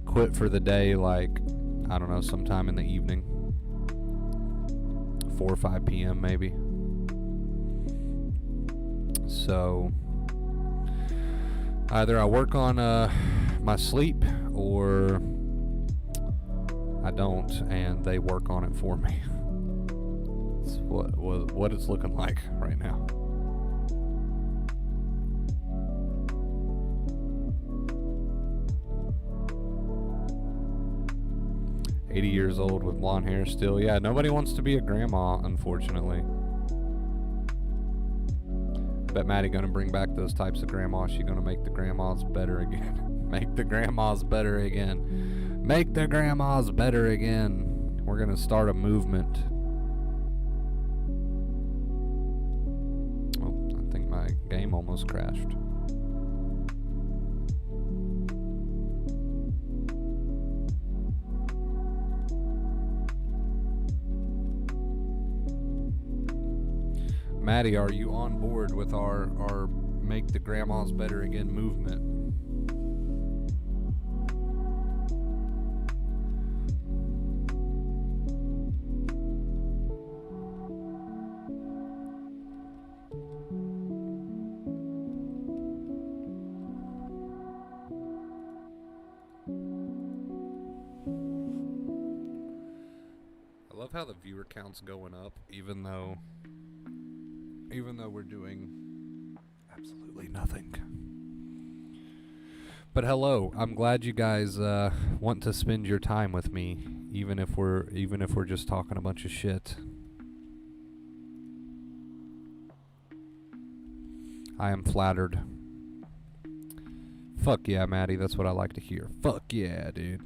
[SPEAKER 1] quit for the day, like, I don't know, sometime in the evening, 4 or 5 p.m. maybe. So either I work on my sleep, or I don't, and they work on it for me. That's what it's looking like right now. "80 years old with blonde hair still." Yeah, nobody wants to be a grandma, unfortunately. I bet Maddie gonna bring back those types of grandmas. She gonna make the grandmas better again. Make the grandmas better again. Make the grandmas better again. We're gonna start a movement. Oh, I think my game almost crashed. Maddie, are you on board with our Make the Grandmas Better Again movement? I love how the viewer count's going up, even though we're doing absolutely nothing. But hello, I'm glad you guys want to spend your time with me, even if we're just talking a bunch of shit. I am flattered. Fuck yeah, Maddie. That's what I like to hear. Fuck yeah, dude.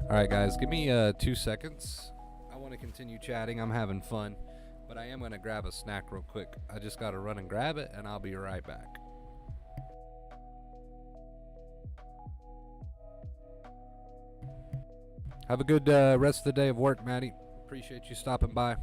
[SPEAKER 1] Alright, guys. Give me 2 seconds. I want to continue chatting. I'm having fun. But I am going to grab a snack real quick. I just got to run and grab it, and I'll be right back. Have a good rest of the day of work, Maddie. Appreciate you stopping by.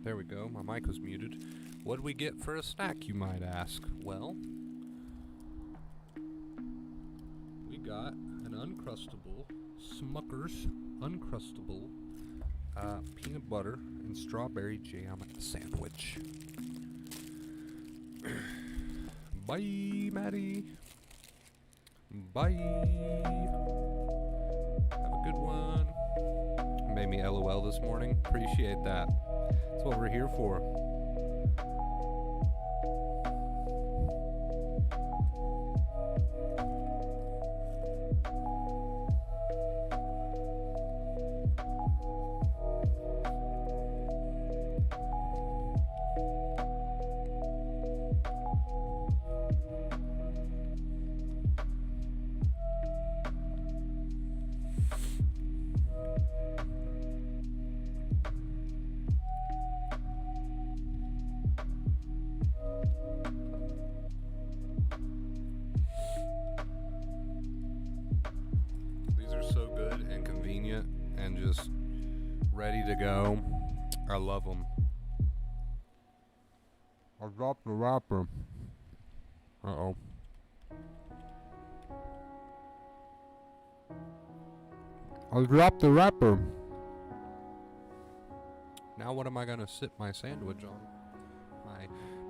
[SPEAKER 1] There we go. My mic was muted. What do we get for a snack, you might ask? Well, we got an Uncrustable, Smucker's Uncrustable peanut butter and strawberry jam sandwich. Bye, Maddie. Bye. Have a good one. Made me LOL this morning. Appreciate that. That's what we're here for. Ready to go. I love them. I dropped the wrapper. Uh-oh. I dropped the wrapper. Now what am I gonna sip my sandwich on?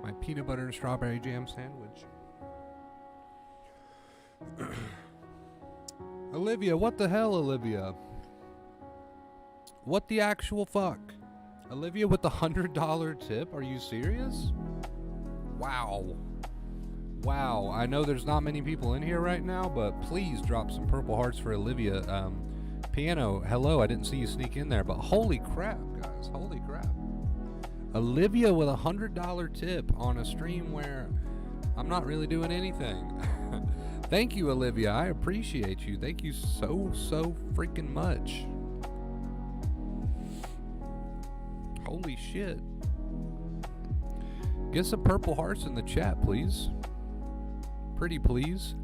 [SPEAKER 1] My peanut butter and strawberry jam sandwich. Olivia, what the hell, Olivia? What the actual fuck? Olivia with the $100 tip? Are you serious? Wow. Wow. I know there's not many people in here right now, but please drop some purple hearts for Olivia. Piano, hello. I didn't see you sneak in there, but holy crap, guys. Holy crap. Olivia with a $100 tip on a stream where I'm not really doing anything. Thank you, Olivia. I appreciate you. Thank you so freaking much. Holy shit. Get some purple hearts in the chat, please. Pretty please.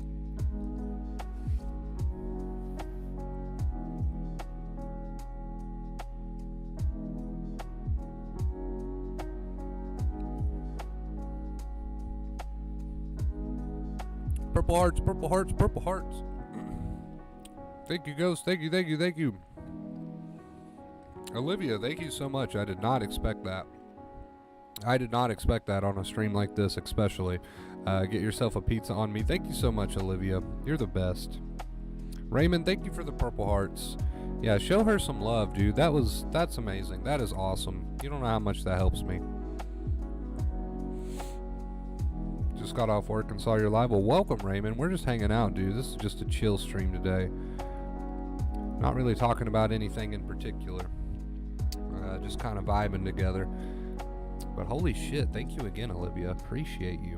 [SPEAKER 1] Purple hearts, purple hearts, purple hearts. Thank you, Ghost. Thank you, thank you, thank you. Olivia, thank you so much. I did not expect that. I did not expect that on a stream like this, especially. Get yourself a pizza on me. Thank you so much, Olivia. You're the best. Raymond, thank you for the purple hearts. Yeah, show her some love, dude. That's amazing. That is awesome. You don't know how much that helps me. Just got off work and saw your live. Well, welcome, Raymond. We're just hanging out, dude. This is just a chill stream today. Not really talking about anything in particular. Just kind of vibing together. But holy shit, thank you again, Olivia. Appreciate you.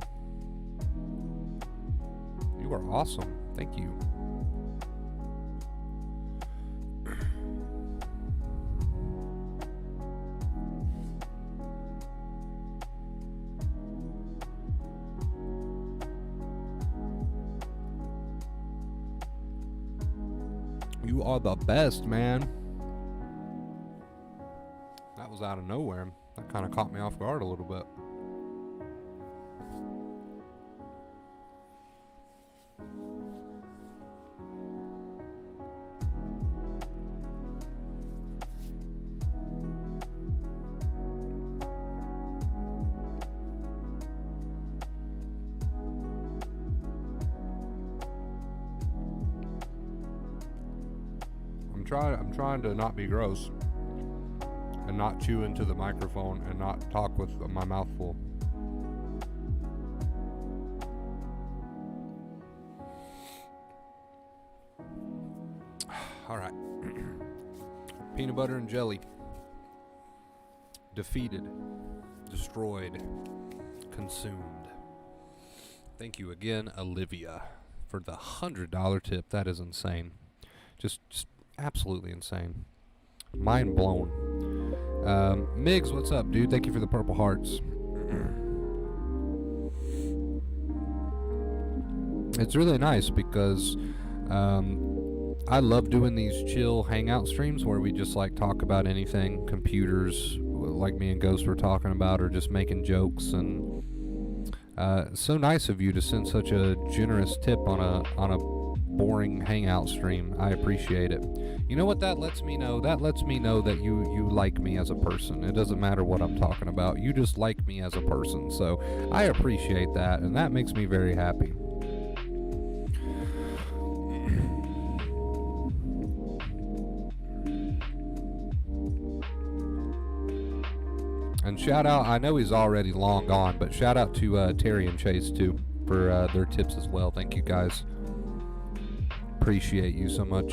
[SPEAKER 1] You are awesome. Thank you. You are the best, man. That was out of nowhere. That kind of caught me off guard a little bit. I'm trying to not be gross and not chew into the microphone and not talk with my mouth full. All right. Peanut butter and jelly. Defeated. Destroyed. Consumed. Thank you again, Olivia, for the $100 tip. That is insane. Just absolutely insane. Mind blown. Migs, what's up, dude? Thank you for the purple hearts. It's really nice because I love doing these chill hangout streams where we just like talk about anything, computers, like me and Ghost were talking about, or just making jokes. And so nice of you to send such a generous tip on a boring hangout stream. I appreciate it. You know what that lets me know? That lets me know that you like me as a person. It doesn't matter what I'm talking about. You just like me as a person. So I appreciate that, and that makes me very happy. And shout out, I know he's already long gone, but shout out to Terry and Chase too for their tips as well. Thank you guys. Appreciate you so much.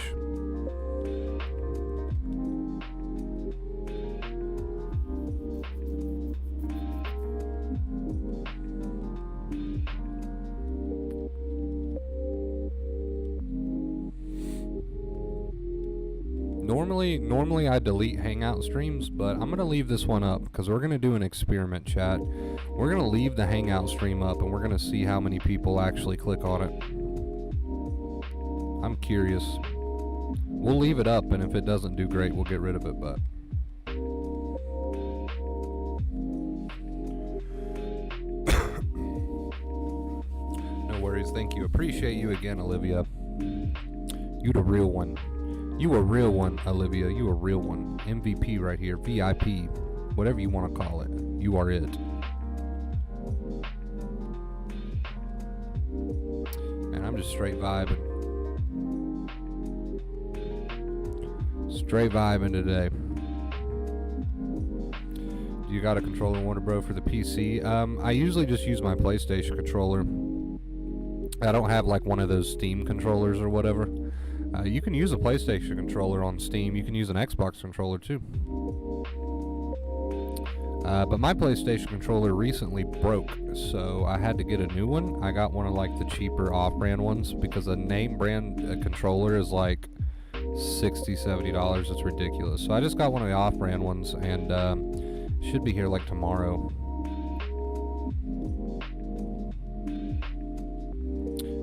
[SPEAKER 1] Normally I delete hangout streams, but I'm going to leave this one up because we're going to do an experiment, chat. We're going to leave the hangout stream up and we're going to see how many people actually click on it. I'm curious. We'll leave it up, and if it doesn't do great, we'll get rid of it, but no worries. Thank you. Appreciate you again, Olivia. You the real one. You a real one, Olivia. You a real one. MVP right here. VIP. Whatever you want to call it. You are it. And I'm just straight vibing. Straight vibing today. You got a controller, Warner Bro, for the PC? I usually just use my PlayStation controller. I don't have like one of those Steam controllers or whatever. You can use a PlayStation controller on Steam. You can use an Xbox controller too. But my PlayStation controller recently broke, so I had to get a new one. I got one of like the cheaper off-brand ones because a name brand controller is like $60-$70. It's ridiculous. So I just got one of the off-brand ones, and should be here like tomorrow.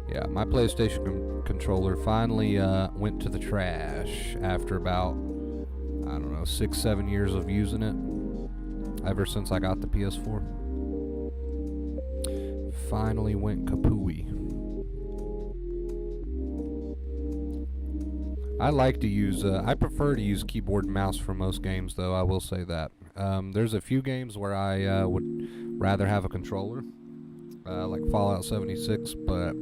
[SPEAKER 1] Yeah, my PlayStation controller finally went to the trash after about, I don't know, 6-7 years of using it. Ever since I got the PS4. Finally went kapooey. I like to use, I prefer to use keyboard and mouse for most games, though, I will say that. There's a few games where I would rather have a controller, like Fallout 76, but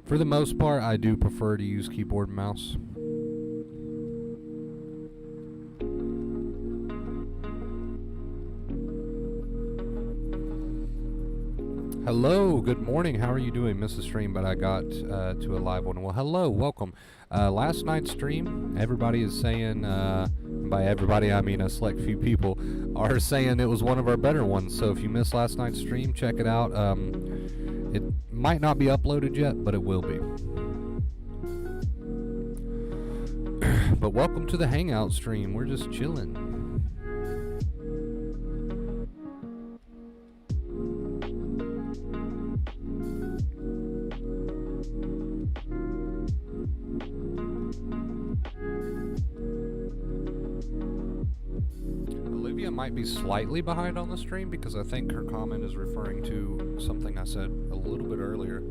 [SPEAKER 1] for the most part, I do prefer to use keyboard and mouse. Hello, good morning. How are you doing? Missed the stream, but I got to a live one. Well, hello, welcome. Last night's stream, everybody is saying, by everybody I mean a select few people, are saying it was one of our better ones. So if you missed last night's stream, check it out. It might not be uploaded yet, but it will be. But welcome to the Hangout stream. We're just chilling. might be slightly behind on the stream because I think her comment is referring to something I said a little bit earlier.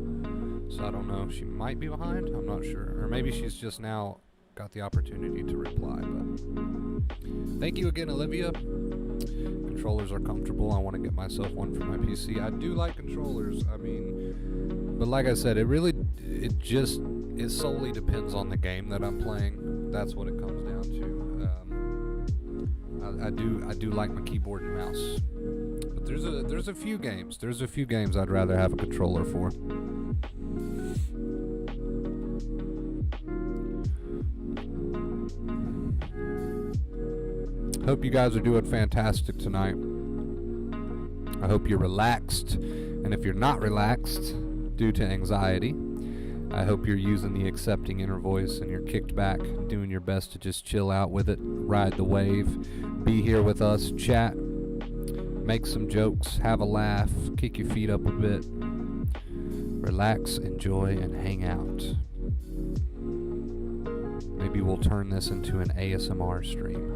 [SPEAKER 1] So I don't know. She might be behind. I'm not sure. Or maybe she's just now got the opportunity to reply. But thank you again, Olivia. Controllers are comfortable. I want to get myself one for my PC. I do like controllers. I mean, but like I said, it solely depends on the game that I'm playing. That's what it comes down to. I do like my keyboard and mouse. But there's a few games. There's a few games I'd rather have a controller for. Hope you guys are doing fantastic tonight. I hope you're relaxed. And if you're not relaxed due to anxiety, I hope you're using the accepting inner voice and you're kicked back, doing your best to just chill out with it, ride the wave, be here with us, chat, make some jokes, have a laugh, kick your feet up a bit, relax, enjoy, and hang out. Maybe we'll turn this into an ASMR stream.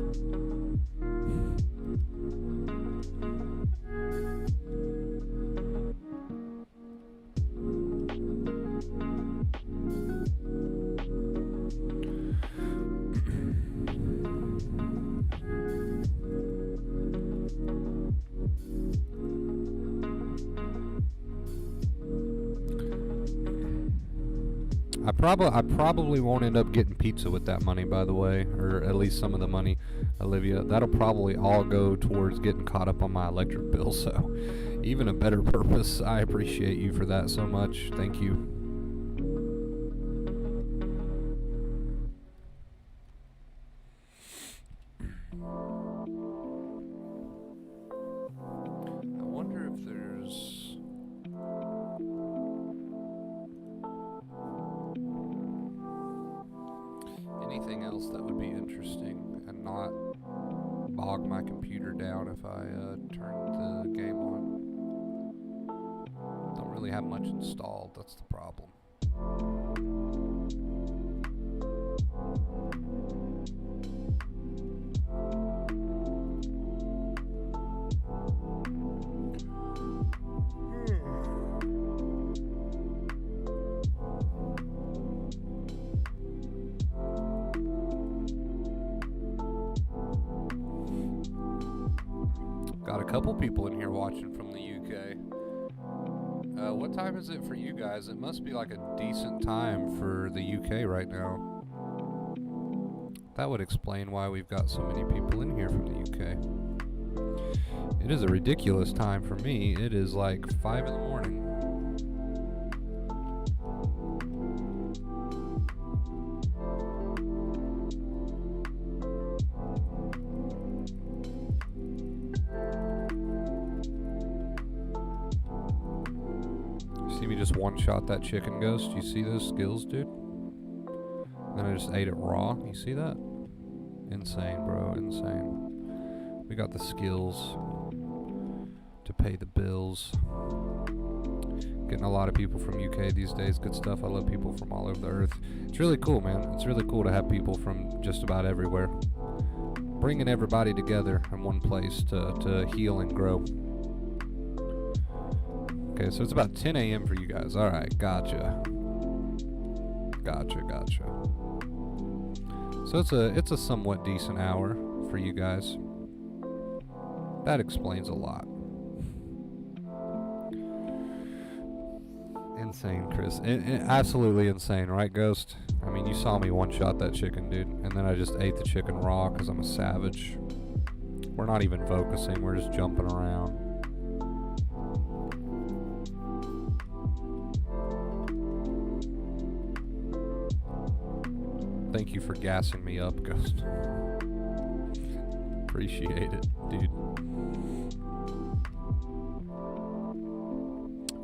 [SPEAKER 1] I probably won't end up getting pizza with that money, by the way, or at least some of the money, Olivia. That'll probably all go towards getting caught up on my electric bill, so even a better purpose. I appreciate you for that so much. Thank you. I wonder if there's anything else that would be interesting and not bog my computer down if I turn the game on. Don't really have much installed, that's the problem. Got a couple people in here watching from the UK. What time is it for you guys? It must be like a decent time for the UK right now. That would explain why we've got so many people in here from the UK. It is a ridiculous time for me. It is like 5 in the morning. See me just one-shot that chicken ghost? You see those skills, dude? Then I just ate it raw. You see that? Insane, bro. Insane. We got the skills to pay the bills. Getting a lot of people from UK these days. Good stuff. I love people from all over the earth. It's really cool, man. It's really cool to have people from just about everywhere. Bringing everybody together in one place to heal and grow. Okay, so it's about 10 a.m. for you guys. All right, gotcha. Gotcha. So it's a somewhat decent hour for you guys. That explains a lot. Insane, Chris. Absolutely insane, right, Ghost? I mean, you saw me one-shot that chicken, dude, and then I just ate the chicken raw because I'm a savage. We're not even focusing. We're just jumping around. Thank you for gassing me up, Ghost. Appreciate it, dude.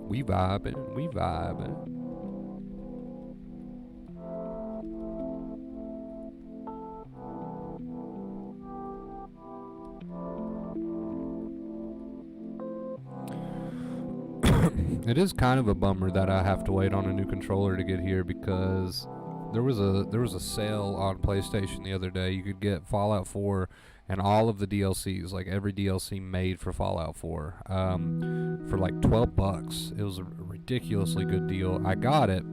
[SPEAKER 1] We vibing. It is kind of a bummer that I have to wait on a new controller to get here because there was a sale on PlayStation the other day. You could get Fallout 4 and all of the DLCs, like every DLC made for Fallout 4, for like $12. It was a ridiculously good deal. I got it,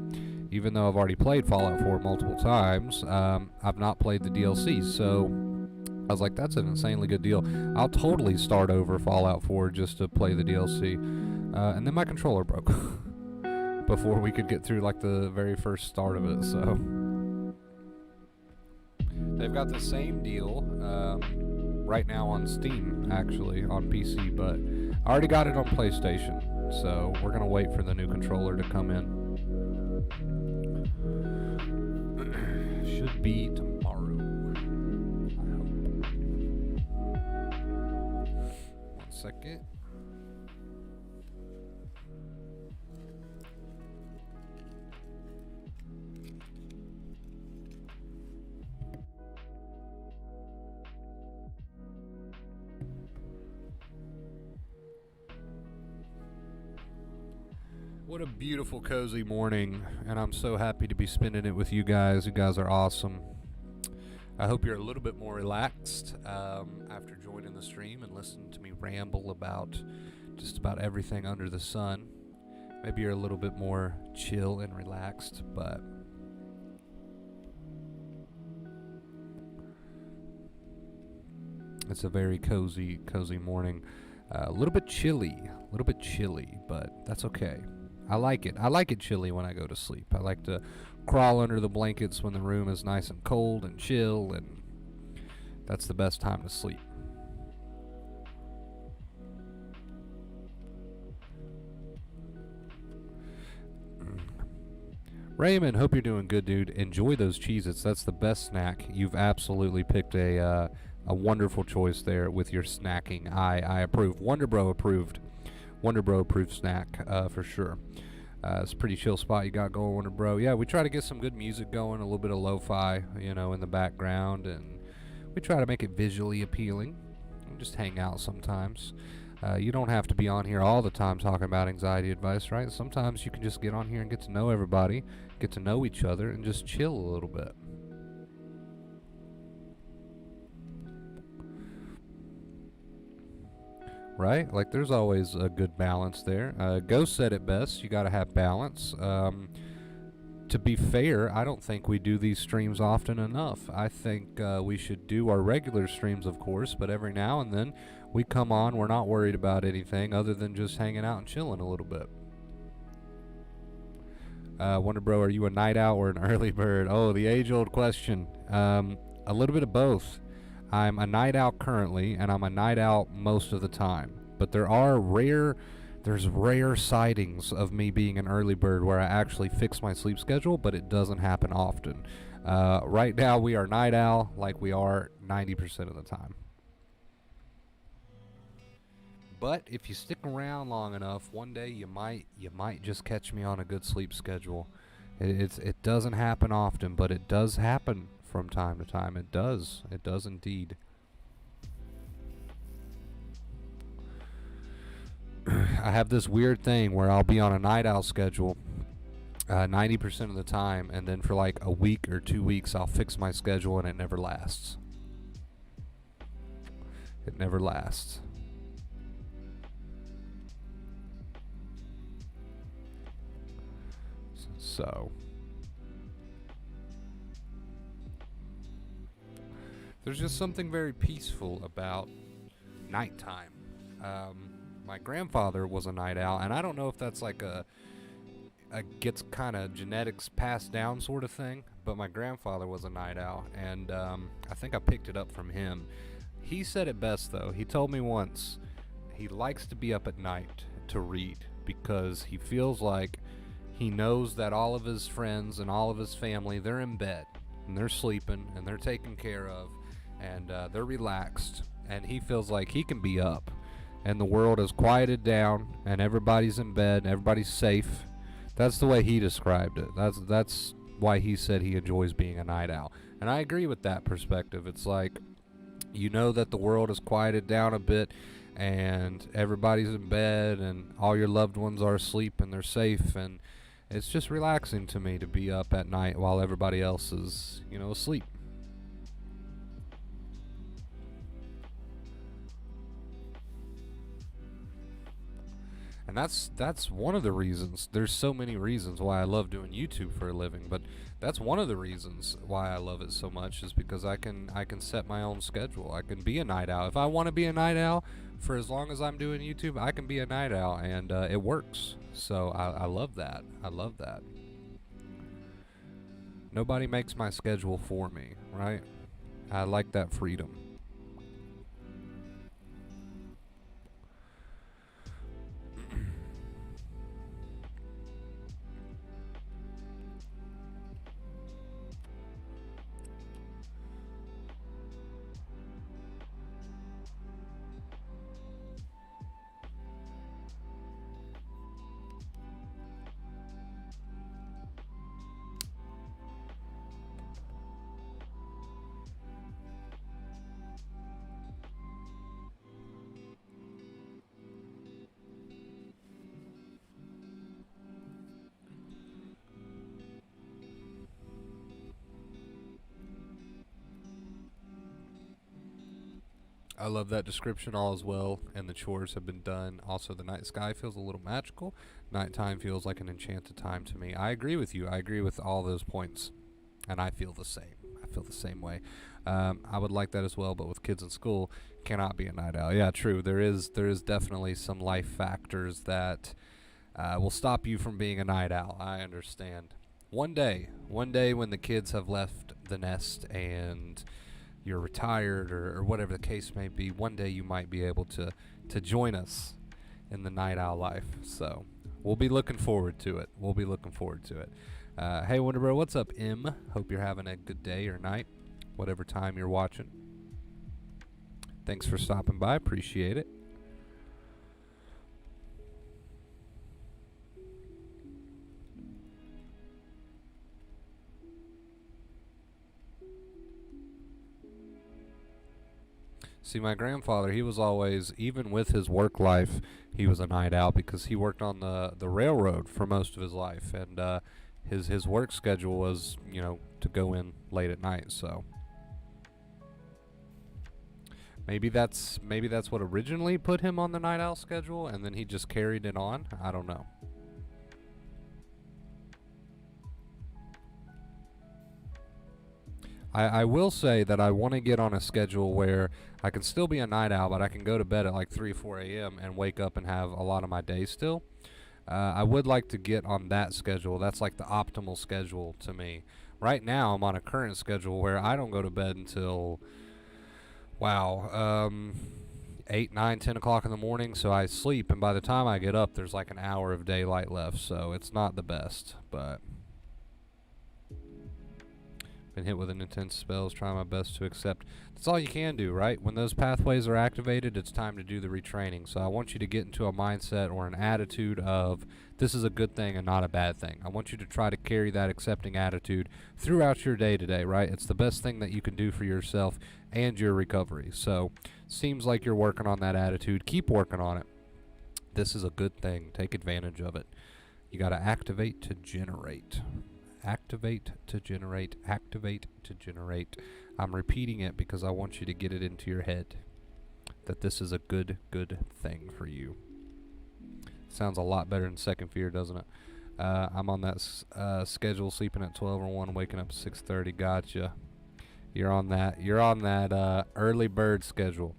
[SPEAKER 1] even though I've already played Fallout 4 multiple times. I've not played the DLC, so I was like, that's an insanely good deal. I'll totally start over Fallout 4 just to play the DLC. And then my controller broke before we could get through like the very first start of it, so they've got the same deal right now on Steam, actually, on PC, but I already got it on PlayStation, so we're going to wait for the new controller to come in. Should be tomorrow, I hope. 1 second. What a beautiful, cozy morning, and I'm so happy to be spending it with you guys. You guys are awesome. I hope you're a little bit more relaxed after joining the stream and listening to me ramble about just about everything under the sun. Maybe you're a little bit more chill and relaxed, but it's a very cozy morning. A little bit chilly, but that's okay. I like it. I like it chilly when I go to sleep. I like to crawl under the blankets when the room is nice and cold and chill, and that's the best time to sleep. Raymond, hope you're doing good, dude. Enjoy those Cheez-Its. That's the best snack. You've absolutely picked a wonderful choice there with your snacking. I approve. Wonder Bro approved snack for sure. It's a pretty chill spot you got going, Wonder Bro. Yeah, we try to get some good music going, a little bit of lo-fi, in the background, and we try to make it visually appealing. We just hang out sometimes. You don't have to be on here all the time talking about anxiety advice, right? Sometimes you can just get on here and get to know everybody, get to know each other, and just chill a little bit. Right? Like, there's always a good balance there. Ghost said it best. You got to have balance. To be fair, I don't think we do these streams often enough. I think we should do our regular streams, of course, but every now and then we come on. We're not worried about anything other than just hanging out and chilling a little bit. Wonder Bro, are you a night owl or an early bird? Oh, the age-old question. A little bit of both. I'm a night owl currently, and I'm a night owl most of the time. But there's rare sightings of me being an early bird where I actually fix my sleep schedule, but it doesn't happen often. Right now, we are night owl like we are 90% of the time. But if you stick around long enough, one day you might just catch me on a good sleep schedule. It doesn't happen often, but it does happen from time to time. It does indeed. I have this weird thing where I'll be on a night owl schedule 90% of the time, and then for like a week or 2 weeks I'll fix my schedule and it never lasts. It never lasts. So there's just something very peaceful about nighttime. My grandfather was a night owl, and I don't know if that's like a gets kind of genetics passed down sort of thing, but my grandfather was a night owl, and I think I picked it up from him. He said it best, though. He told me once he likes to be up at night to read because he feels like he knows that all of his friends and all of his family, they're in bed, and they're sleeping, and they're taken care of, and they're relaxed, and he feels like he can be up, and the world has quieted down, and everybody's in bed, and everybody's safe. That's the way he described it. That's why he said he enjoys being a night owl. And I agree with that perspective. It's like, you know that the world has quieted down a bit, and everybody's in bed, and all your loved ones are asleep, and they're safe, and it's just relaxing to me to be up at night while everybody else is, asleep. And that's one of the reasons. There's so many reasons why I love doing YouTube for a living, but that's one of the reasons why I love it so much is because I can set my own schedule. I can be a night owl if I want to be a night owl. For as long as I'm doing YouTube, I can be a night owl, and it works. So I love that. I love that. Nobody makes my schedule for me, right? I like that freedom. I love that description. All is well, and the chores have been done. Also, the night sky feels a little magical. Nighttime feels like an enchanted time to me. I agree with you. I agree with all those points, and I feel the same. I feel the same way. I would like that as well, but with kids in school, cannot be a night owl. Yeah, true. There is definitely some life factors that will stop you from being a night owl. I understand. One day when the kids have left the nest and you're retired or whatever the case may be, one day you might be able to join us in the night owl life. So we'll be looking forward to it. We'll be looking forward to it. Hey, Wonderbro, what's up, M? Hope you're having a good day or night, whatever time you're watching. Thanks for stopping by. Appreciate it. See, my grandfather, he was always, even with his work life, he was a night owl because he worked on the railroad for most of his life, and his work schedule was, to go in late at night. So maybe that's what originally put him on the night owl schedule, and then he just carried it on. I don't know. I will say that I want to get on a schedule where I can still be a night owl, but I can go to bed at like 3 or 4 a.m. and wake up and have a lot of my day still. I would like to get on that schedule. That's like the optimal schedule to me. Right now, I'm on a current schedule where I don't go to bed until, wow, 8, 9, 10 o'clock in the morning. So I sleep, and by the time I get up, there's like an hour of daylight left. So it's not the best, but been hit with an intense spells, trying my best to accept. That's all you can do, right? When those pathways are activated, it's time to do the retraining. So I want you to get into a mindset or an attitude of this is a good thing and not a bad thing. I want you to try to carry that accepting attitude throughout your day today, right? It's the best thing that you can do for yourself and your recovery. So seems like you're working on that attitude. Keep working on it. This is a good thing. Take advantage of it. You got to activate to generate. Activate to generate, activate to generate. I'm repeating it because I want you to get it into your head that this is a good thing for you. Sounds a lot better than Second Fear, doesn't it? I'm on that schedule, sleeping at 12 or 1, waking up at 6:30. Gotcha. You're on that early bird schedule.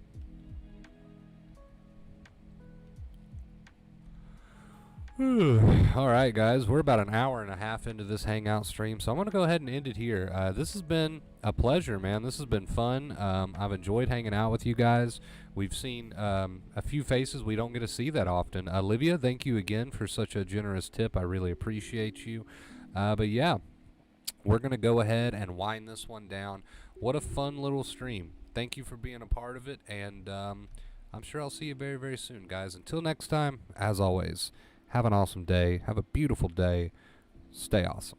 [SPEAKER 1] All right, guys, we're about an hour and a half into this hangout stream, so I'm going to go ahead and end it here. This has been a pleasure, man. This has been fun. I've enjoyed hanging out with you guys. We've seen a few faces we don't get to see that often. Olivia, thank you again for such a generous tip. I really appreciate you. But yeah, we're going to go ahead and wind this one down. What a fun little stream. Thank you for being a part of it, and I'm sure I'll see you very, very soon, guys. Until next time, as always, have an awesome day. Have a beautiful day. Stay awesome.